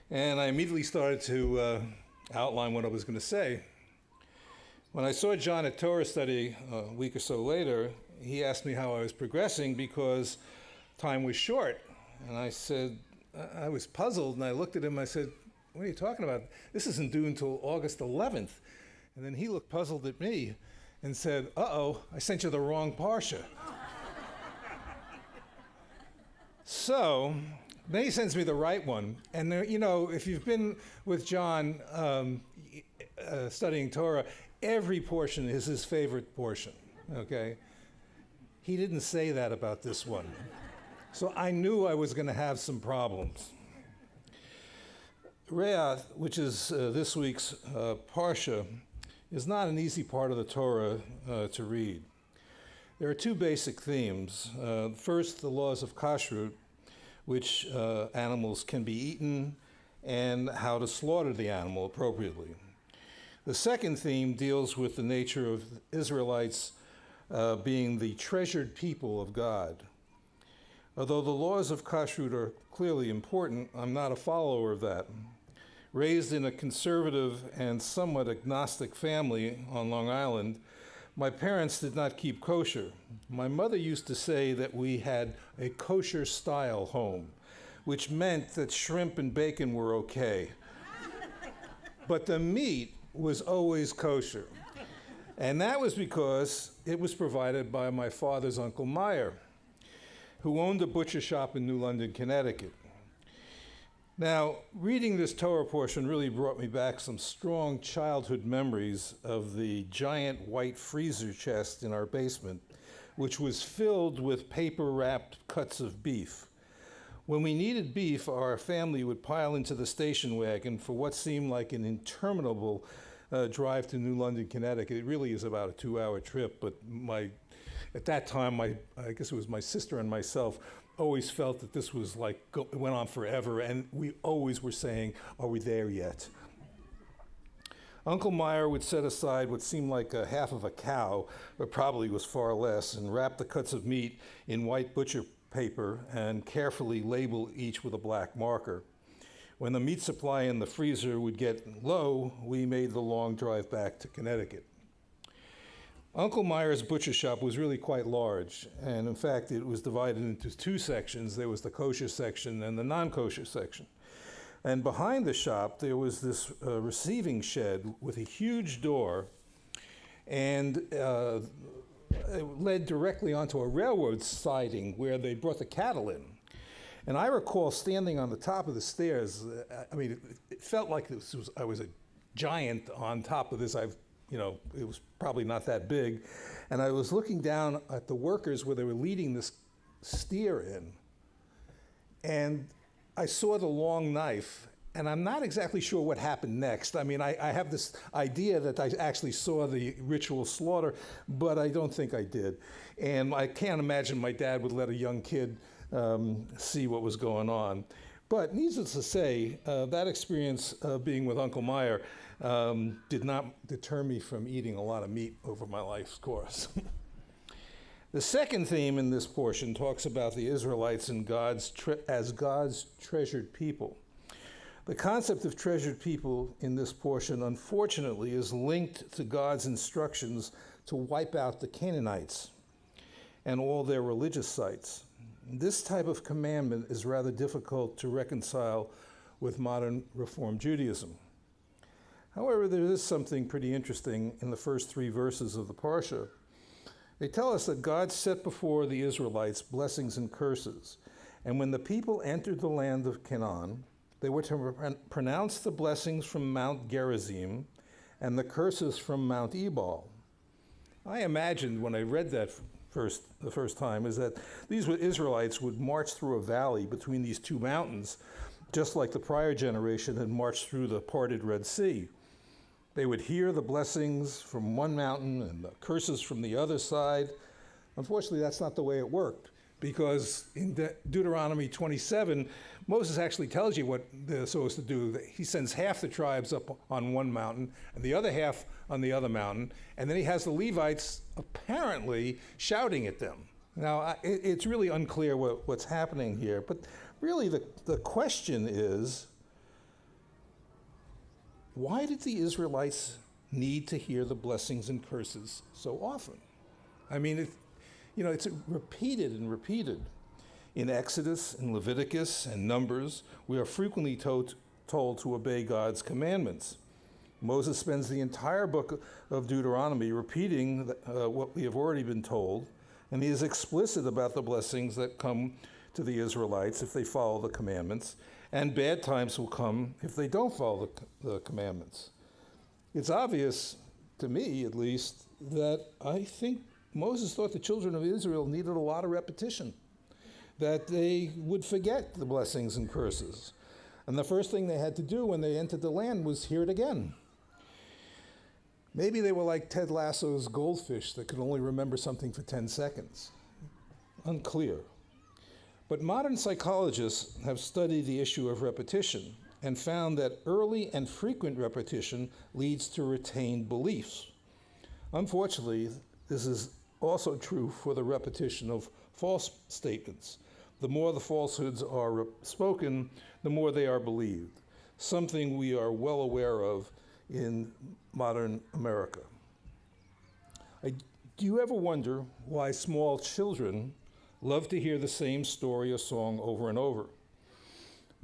S9: And I immediately started to outline what I was going to say. When I saw John at Torah study a week or so later, he asked me how I was progressing because time was short. And I said, I was puzzled, and I looked at him, I said, what are you talking about? This isn't due until August 11th. And then he looked puzzled at me and said, uh-oh, I sent you the wrong parsha. So, then he sends me the right one. And there, you know, if you've been with John studying Torah, every portion is his favorite portion, okay? He didn't say that about this one. So I knew I was going to have some problems. Re'ah, which is this week's parsha, is not an easy part of the Torah to read. There are two basic themes. First, the laws of kashrut, which animals can be eaten, and how to slaughter the animal appropriately. The second theme deals with the nature of Israelites being the treasured people of God. Although the laws of kashrut are clearly important, I'm not a follower of that. Raised in a conservative and somewhat agnostic family on Long Island, my parents did not keep kosher. My mother used to say that we had a kosher-style home, which meant that shrimp and bacon were okay. But the meat was always kosher. And that was because it was provided by my father's Uncle Meyer, who owned a butcher shop in New London, Connecticut. Now, reading this Torah portion really brought me back some strong childhood memories of the giant white freezer chest in our basement, which was filled with paper-wrapped cuts of beef. When we needed beef, our family would pile into the station wagon for what seemed like an interminable drive to New London, Connecticut. It really is about a 2-hour trip, but at that time, I guess it was my sister and myself, always felt that this was like, it went on forever, and we always were saying, are we there yet? Uncle Meyer would set aside what seemed like a half of a cow, but probably was far less, and wrap the cuts of meat in white butcher paper and carefully label each with a black marker. When the meat supply in the freezer would get low, we made the long drive back to Connecticut. Uncle Meyer's butcher shop was really quite large, and in fact, it was divided into 2 sections. There was the kosher section and the non-kosher section. And behind the shop, there was this receiving shed with a huge door, and it led directly onto a railroad siding where they brought the cattle in. And I recall standing on the top of the stairs. I mean, it felt like I was a giant on top of this. It was probably not that big. And I was looking down at the workers where they were leading this steer in. And I saw the long knife, and I'm not exactly sure what happened next. I mean, I have this idea that I actually saw the ritual slaughter, but I don't think I did. And I can't imagine my dad would let a young kid see what was going on. But needless to say, that experience of being with Uncle Meyer did not deter me from eating a lot of meat over my life's course. The second theme in this portion talks about the Israelites and as God's treasured people. The concept of treasured people in this portion, unfortunately, is linked to God's instructions to wipe out the Canaanites and all their religious sites. This type of commandment is rather difficult to reconcile with modern Reform Judaism. However, there is something pretty interesting in the first 3 verses of the Parsha. They tell us that God set before the Israelites blessings and curses, and when the people entered the land of Canaan, they were to pronounce the blessings from Mount Gerizim and the curses from Mount Ebal. I imagined when I read that the first time is that these Israelites would march through a valley between these 2 mountains, just like the prior generation had marched through the parted Red Sea. They would hear the blessings from one mountain and the curses from the other side. Unfortunately, that's not the way it worked, because in Deuteronomy 27, Moses actually tells you what they're supposed to do. He sends half the tribes up on one mountain and the other half on the other mountain, and then he has the Levites apparently shouting at them. Now, it's really unclear what's happening here, but really the question is, why did the Israelites need to hear the blessings and curses so often? I mean, it's repeated and repeated. In Exodus, in Leviticus, and Numbers, we are frequently told to obey God's commandments. Moses spends the entire book of Deuteronomy repeating what we have already been told, and he is explicit about the blessings that come to the Israelites if they follow the commandments, and bad times will come if they don't follow the commandments. It's obvious, to me at least, that I think Moses thought the children of Israel needed a lot of repetition, that they would forget the blessings and curses. And the first thing they had to do when they entered the land was hear it again. Maybe they were like Ted Lasso's goldfish that could only remember something for 10 seconds. Unclear. But modern psychologists have studied the issue of repetition and found that early and frequent repetition leads to retained beliefs. Unfortunately, this is also true for the repetition of false statements. The more the falsehoods are spoken, the more they are believed, something we are well aware of in modern America. Do you ever wonder why small children love to hear the same story or song over and over?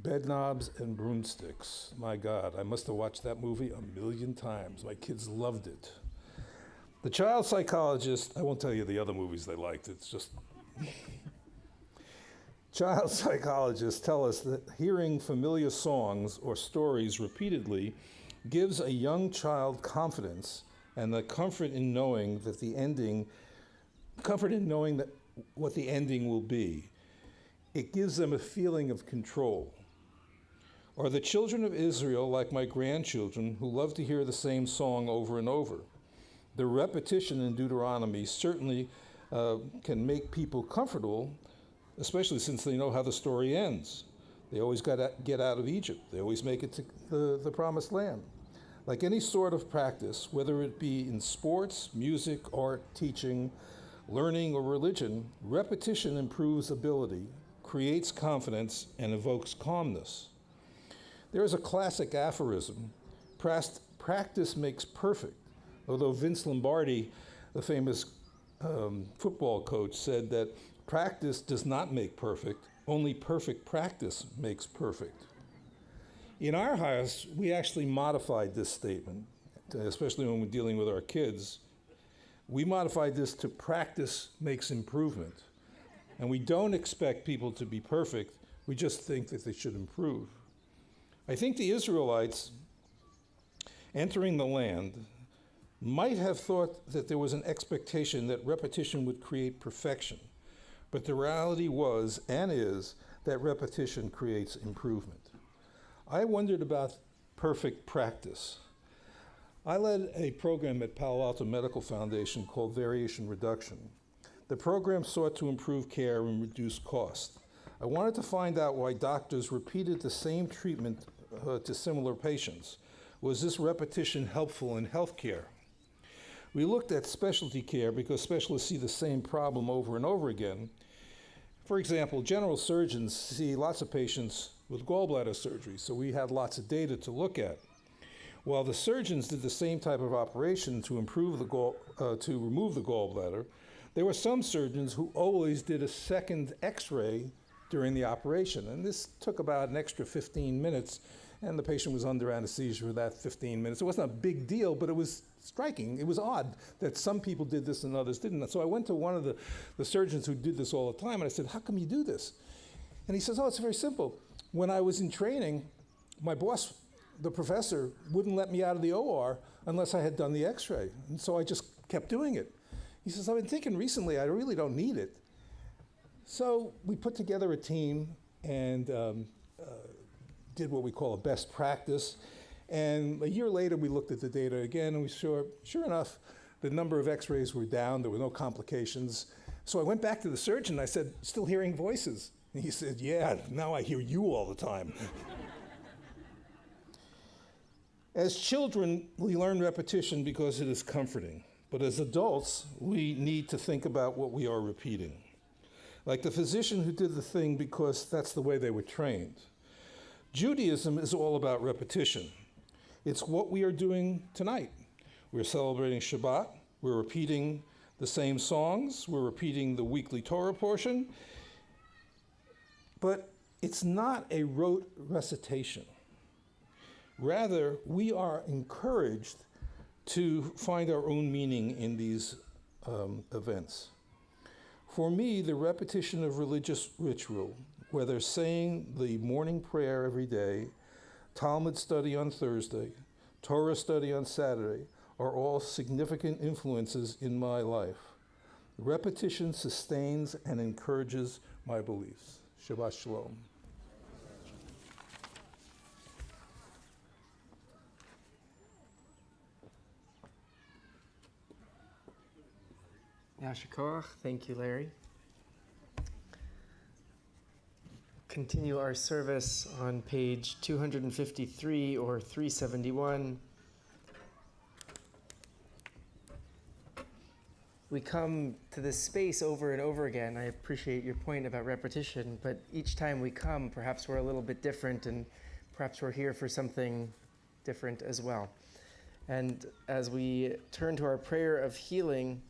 S9: Bedknobs and Broomsticks. My God, I must have watched that movie 1,000,000 times. My kids loved it. The child psychologist, I won't tell you the other movies they liked, it's just... Child psychologists tell us that hearing familiar songs or stories repeatedly gives a young child confidence and the comfort in knowing that what the ending will be. It gives them a feeling of control. Are the children of Israel like my grandchildren who love to hear the same song over and over? The repetition in Deuteronomy certainly can make people comfortable, especially since they know how the story ends. They always get out of Egypt. They always make it to the promised land. Like any sort of practice, whether it be in sports, music, art, teaching, learning, or religion, repetition improves ability, creates confidence, and evokes calmness. There is a classic aphorism, practice makes perfect, although Vince Lombardi, the famous football coach, said that practice does not make perfect, only perfect practice makes perfect. In our house, we actually modified this statement, especially when we're dealing with our kids. We modified this to practice makes improvement. And we don't expect people to be perfect, we just think that they should improve. I think the Israelites entering the land might have thought that there was an expectation that repetition would create perfection. But the reality was, and is, that repetition creates improvement. I wondered about perfect practice. I led a program at Palo Alto Medical Foundation called Variation Reduction. The program sought to improve care and reduce cost. I wanted to find out why doctors repeated the same treatment to similar patients. Was this repetition helpful in healthcare? We looked at specialty care because specialists see the same problem over and over again. For example, general surgeons see lots of patients with gallbladder surgery, so we had lots of data to look at. While the surgeons did the same type of operation to remove the gallbladder, there were some surgeons who always did a second x-ray during the operation, and this took about an extra 15 minutes, and the patient was under anesthesia for that 15 minutes. It wasn't a big deal, but it was striking. It was odd that some people did this and others didn't. So I went to one of the surgeons who did this all the time, and I said, how come you do this? And he says, oh, it's very simple. When I was in training, my boss, the professor, wouldn't let me out of the OR unless I had done the x-ray. And so I just kept doing it. He says, I've been thinking recently, I really don't need it. So we put together a team and did what we call a best practice. And a year later, we looked at the data again, and we saw, sure enough, the number of x-rays were down. There were no complications. So I went back to the surgeon. I said, still hearing voices? And he said, yeah, now I hear you all the time. As children, we learn repetition because it is comforting. But as adults, we need to think about what we are repeating. Like the physician who did the thing because that's the way they were trained. Judaism is all about repetition. It's what we are doing tonight. We're celebrating Shabbat. We're repeating the same songs. We're repeating the weekly Torah portion. But it's not a rote recitation. Rather, we are encouraged to find our own meaning in these events. For me, the repetition of religious ritual, whether saying the morning prayer every day, Talmud study on Thursday, Torah study on Saturday, are all significant influences in my life. Repetition sustains and encourages my beliefs. Shabbat Shalom.
S8: Yasher Koach. Thank you, Larry. Continue our service on page 253 or 371. We come to this space over and over again. I appreciate your point about repetition, but each time we come, perhaps we're a little bit different, and perhaps we're here for something different as well. And as we turn to our prayer of healing,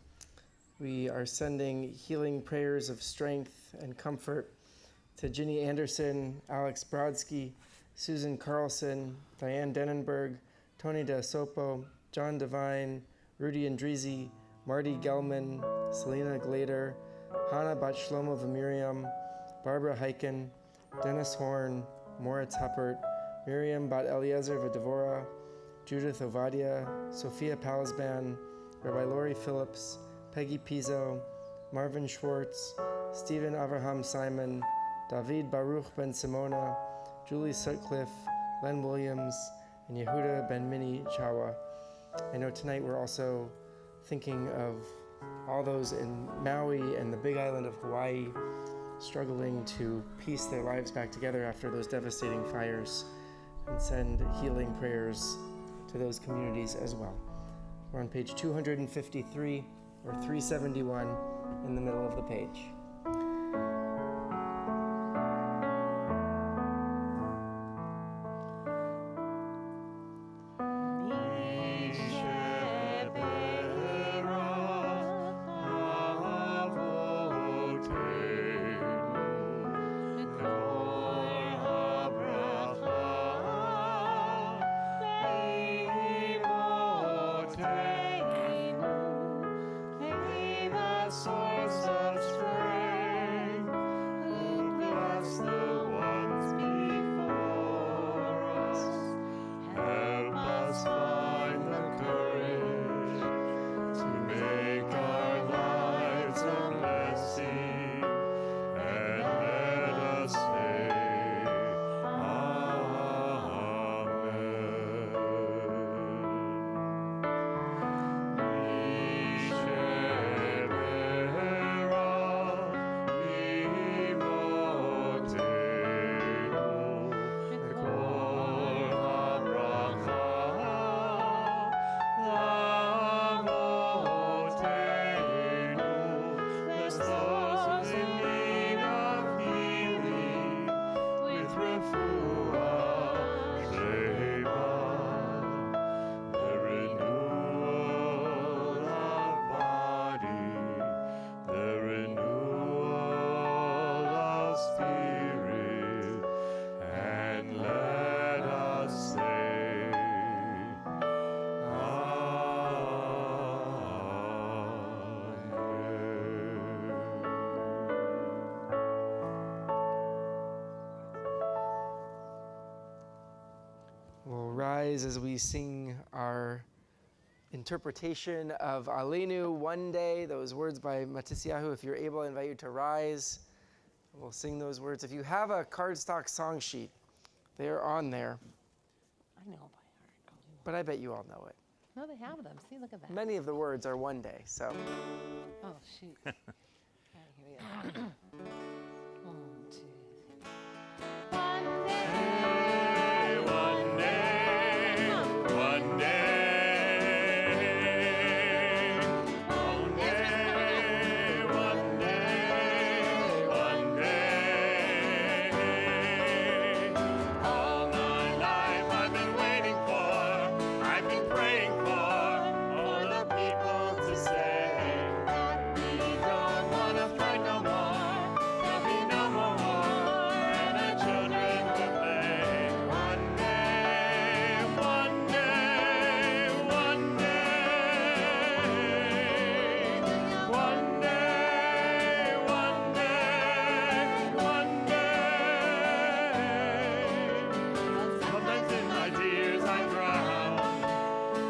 S8: we are sending healing prayers of strength and comfort to Ginny Anderson, Alex Brodsky, Susan Carlson, Diane Denenberg, Tony Da Sopo, John Devine, Rudy Andrizi, Marty Gelman, Selena Glader, Hannah Bat Shlomo V'Miriam, Barbara Heiken, Dennis Horn, Moritz Huppert, Miriam Bat Eliezer Vadevora, Judith Ovadia, Sophia Palisban, Rabbi Lori Phillips, Peggy Pizzo, Marvin Schwartz, Stephen Avraham Simon, David Baruch Ben Simona, Julie Sutcliffe, Len Williams, and Yehuda Ben Mini Chawa. I know tonight we're also thinking of all those in Maui and the big island of Hawaii struggling to piece their lives back together after those devastating fires, and send healing prayers to those communities as well. We're on page 253 or 371 in the middle of the page. We'll rise as we sing our interpretation of Aleinu, one day, those words by Matisyahu. If you're able, I invite you to rise. We'll sing those words. If you have a cardstock song sheet, they are on there.
S3: I know by heart.
S8: But I bet you all know it.
S3: No, they have them. See, look at that.
S8: Many of the words are one day, so.
S3: Oh, shoot. All right, here we go. 1, 2, 3. One day.
S6: One day, one day, one day, one day, one day. All my life I've been waiting for, I've been praying for the people to say that we don't want to fight no more. There'll be no more war, and our children will play. One day, one day, one day, one day, one day, one day. Sometimes in my tears I drown,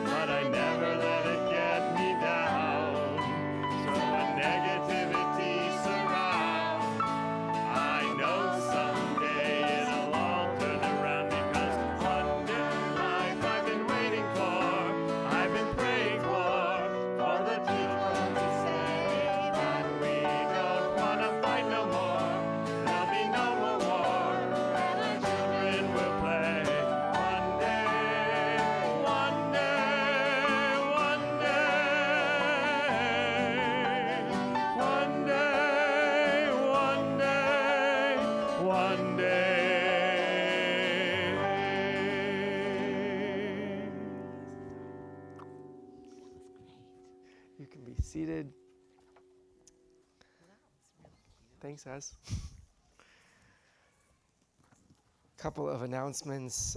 S6: but I never let it get me down. So when negativity surrounds, I know someday it'll all turn around, because one day in life I've been waiting for, I've been praying for the people to say that we don't want to fight no more. There'll be no more war, and our children will play. One day, one day, one day, one day, one day, one day.
S8: You can be seated. Thanks, Az. Couple of announcements.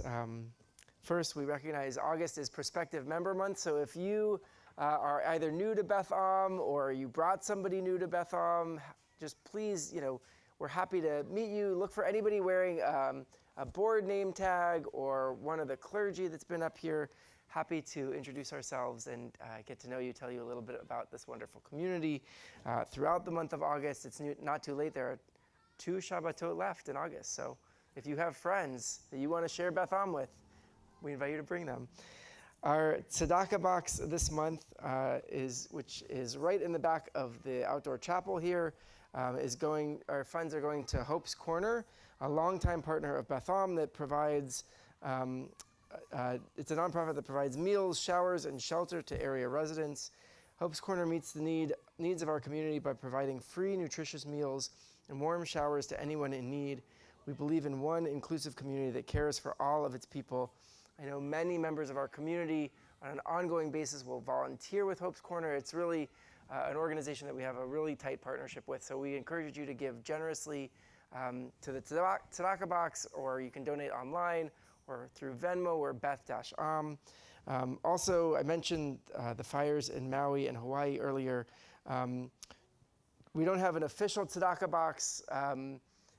S8: First, we recognize August is Prospective Member Month, so if you are either new to Beth Am or you brought somebody new to Beth Am, just please, we're happy to meet you. Look for anybody wearing a board name tag or one of the clergy that's been up here. Happy to introduce ourselves and get to know you, tell you a little bit about this wonderful community throughout the month of August. It's not too late. There are 2 Shabbatot left in August. So if you have friends that you want to share Beth Am with, we invite you to bring them. Our tzedakah box this month, which is right in the back of the outdoor chapel here, our funds are going to Hope's Corner, a longtime partner of Beth Am that provides, it's a nonprofit that provides meals, showers, and shelter to area residents. Hope's Corner meets the needs of our community by providing free, nutritious meals and warm showers to anyone in need. We believe in one inclusive community that cares for all of its people. I know many members of our community on an ongoing basis will volunteer with Hope's Corner. It's really an organization that we have a really tight partnership with. So we encourage you to give generously to the tzedakah box, or you can donate online or through Venmo or Beth-Am. Also, I mentioned the fires in Maui and Hawaii earlier. We don't have an official tzedakah box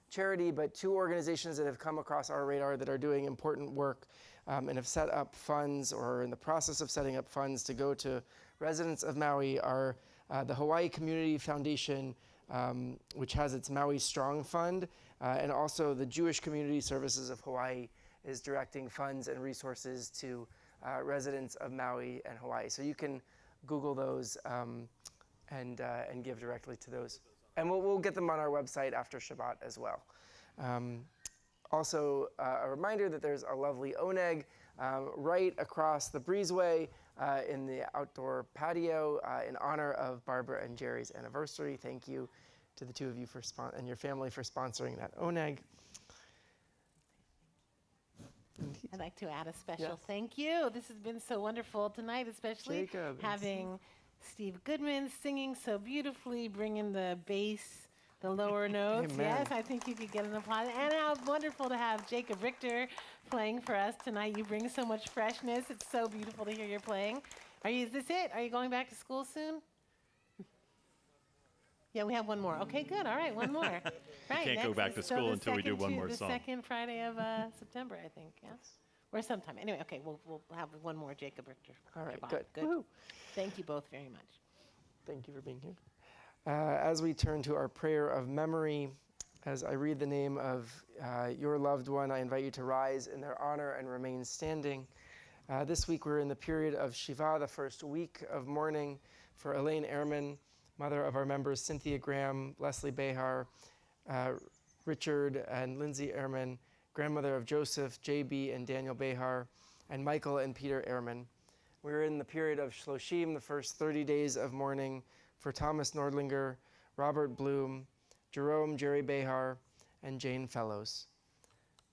S8: charity, but 2 organizations that have come across our radar that are doing important work and have set up funds or are in the process of setting up funds to go to residents of Maui are the Hawaii Community Foundation, which has its Maui Strong Fund, and also the Jewish Community Services of Hawaii is directing funds and resources to residents of Maui and Hawaii. So you can Google those and give directly to those. And we'll get them on our website after Shabbat as well. Also, a reminder that there's a lovely oneg right across the breezeway in the outdoor patio in honor of Barbara and Jerry's anniversary. Thank you to the 2 of you and your family for sponsoring that oneg.
S3: I'd like to add a special thank you. This has been so wonderful tonight, especially
S8: Jacob,
S3: having Steve Goodman singing so beautifully, bringing the bass, the lower notes.
S8: Amen.
S3: Yes, I think you could get an applause. And how wonderful to have Jacob Richter playing for us tonight. You bring so much freshness. It's so beautiful to hear your playing. Is this it? Are you going back to school soon? Yeah, we have one more. Okay, good. All right, one more. Right.
S1: Can't go back to school until we do one more song.
S3: The second Friday of September, I think. Yeah. Or sometime. Anyway, okay, we'll have one more Jacob Richter.
S8: All right,
S3: Shabbat.
S8: good. Woo.
S3: Thank you both very much.
S8: Thank you for being here. As we turn to our prayer of memory, as I read the name of your loved one, I invite you to rise in their honor and remain standing. This week we're in the period of Shiva, the first week of mourning for Elaine Ehrman, mother of our members Cynthia Graham, Leslie Behar, Richard and Lindsay Ehrman, grandmother of Joseph, JB and Daniel Behar, and Michael and Peter Ehrman. We're in the period of Shloshim, the first 30 days of mourning for Thomas Nordlinger, Robert Bloom, Jerome Jerry Behar, and Jane Fellows.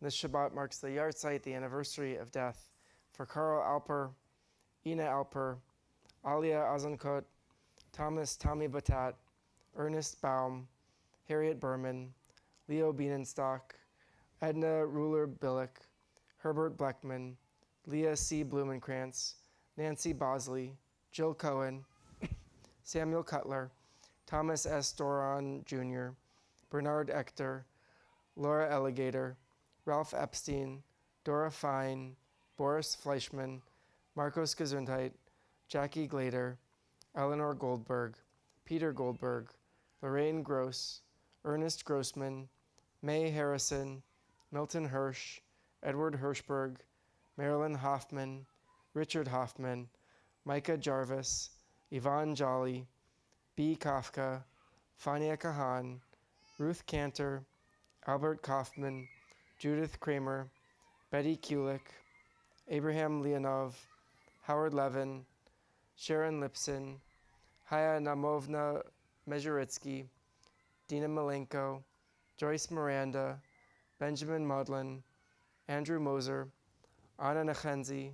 S8: This Shabbat marks the yahrzeit, the anniversary of death, for Carl Alper, Ina Alper, Alia Azankot, Thomas Tommy Batat, Ernest Baum, Harriet Berman, Leo Bienenstock, Edna Ruler-Billick, Herbert Bleckman, Leah C. Blumenkrantz, Nancy Bosley, Jill Cohen, Samuel Cutler, Thomas S. Doron Jr., Bernard Ector, Laura Elligator, Ralph Epstein, Dora Fine, Boris Fleischman, Marcos Gesundheit, Jackie Glader, Eleanor Goldberg, Peter Goldberg, Lorraine Gross, Ernest Grossman, May Harrison, Milton Hirsch, Edward Hirschberg, Marilyn Hoffman, Richard Hoffman, Micah Jarvis, Yvonne Jolly, B. Kafka, Fania Kahan, Ruth Cantor, Albert Kaufman, Judith Kramer, Betty Kulik, Abraham Leonov, Howard Levin, Sharon Lipson, Haya Namovna Mezheritsky, Dina Malenko, Joyce Miranda, Benjamin Modlin, Andrew Moser, Anna Nachenzi,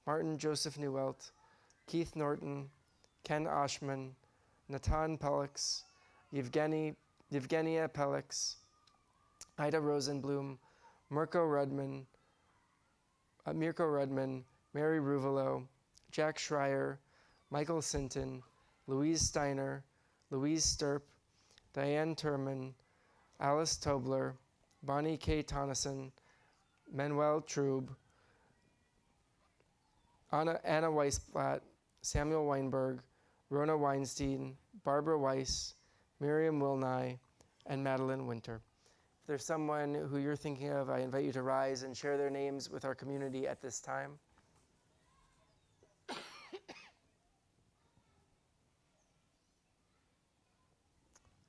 S8: Martin Joseph Newelt, Keith Norton, Ken Oshman, Natan Pelix, Yevgenia Pelix, Ida Rosenblum, Mirko Rudman, Mary Ruvalo, Jack Schreier, Michael Sinton, Louise Steiner, Louise Sturp, Diane Turman, Alice Tobler, Bonnie K. Tonneson, Manuel Trube, Anna Weisblatt, Samuel Weinberg, Rona Weinstein, Barbara Weiss, Miriam Wilnai, and Madeline Winter. If there's someone who you're thinking of, I invite you to rise and share their names with our community at this time.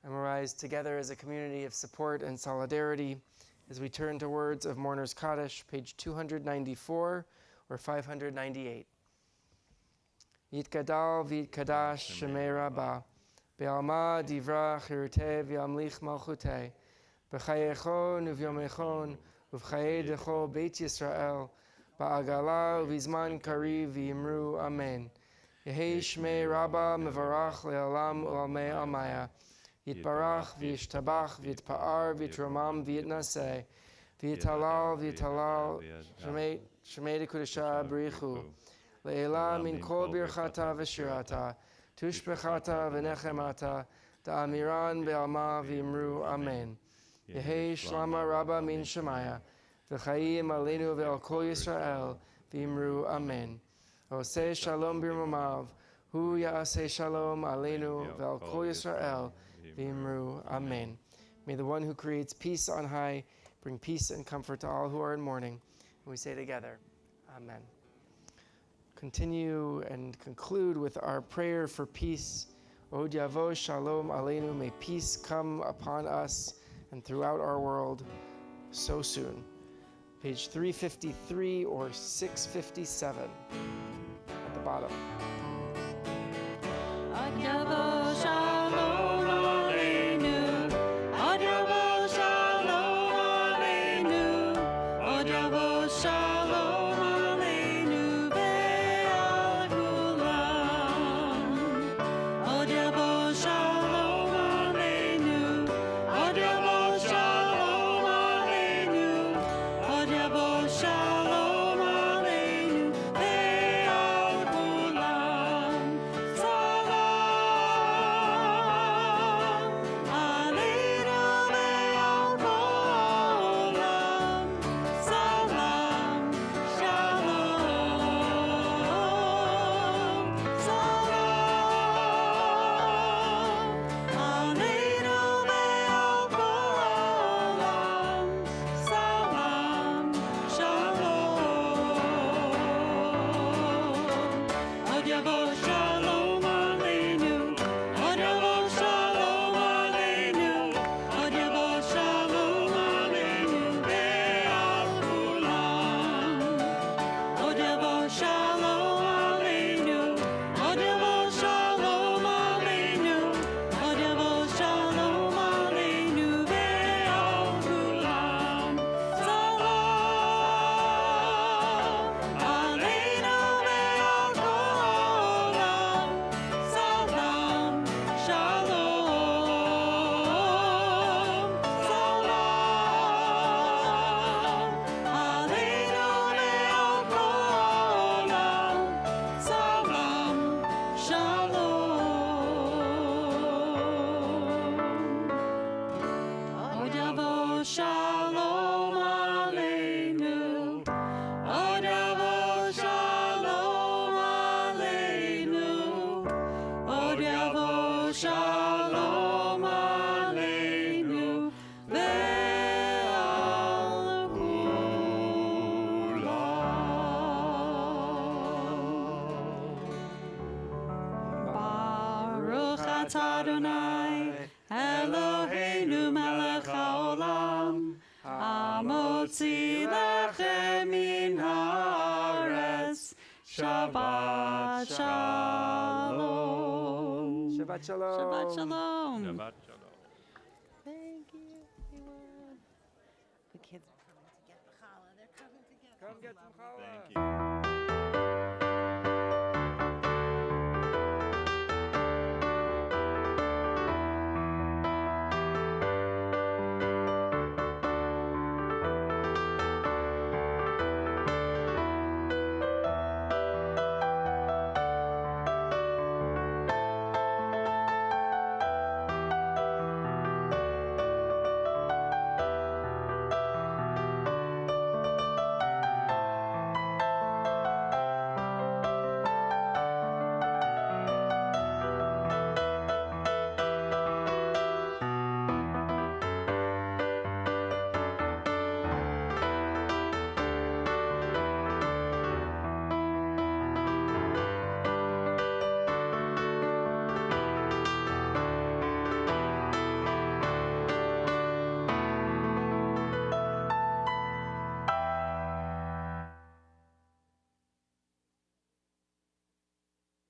S8: And we'll rise together as a community of support and solidarity as we turn to words of Mourner's Kaddish, page 294 or 598. Yitgadal v'yitkadash shemei Rabbah, be'alma divra chiruteh v'yamlich malchuteh, b'chayechon uvyomechon uv'chayei dechol Beit Yisrael, ba'agala uv'izman kariv v'yimru amen. Yehei shmei Rabbah mevarach le'olam u'almei almaya, Yitbarach v'yishtabach v'yitpa'ar v'yitromam v'yitnaseh, v'yitalal v'yitalal shemei dekudesha b'richu, le'ela min kol birchata v'shirata, tushbechata v'nechemata, da'amiran be'alma v'yimru amen. Yehei shlama Rabbah min shemaya, v'chayim aleinu ve'al kol Yisrael v'yimru amen. Oseh shalom birmamav, hu ya'aseh shalom aleinu ve'al kol Yisrael v'yimru amen. May the one who creates peace on high bring peace and comfort to all who are in mourning. And we say together, amen. Continue and conclude with our prayer for peace. Od yavo shalom aleinu, may peace come upon us and throughout our world so soon. Page 353 or 657 at the bottom.
S5: Od yavo shalom aleinu, od yavo shalom aleinu, od yavo shalom aleinu ve'al kulam. Od yavo shalom aleinu, od yavo shalom aleinu, od yavo shalom aleinu ve'al kulam. Salam aleinu ve'al kulam. Salam shalom. Salam aleinu ve'al kulam. Salam shalom. Od yavo shalom aleinu, od yavo shalom aleinu, od yavo shalom aleinu ve'al kulam. Od yavo shalom aleinu, od yavo shalom aleinu, od yavo shalom aleinu ve'al kulam. Salam aleinu ve'al kulam. Salam shalom. Salam aleinu ve'al kulam. Salam shalom. Od yavo shalom aleinu, od yavo shalom aleinu, od yavo shalom aleinu ve'al kulam. Baruch atah Adonai, Eloheinu melech haolam, hamotzi lechem min haaretz. Shabbat shalom.
S8: Shabbat shalom.
S5: Shabbat shalom.
S1: Shabbat shalom.
S3: Thank you, everyone. The kids are coming to get the challah. They're coming to get the
S8: Come get some challah.
S1: Thank you.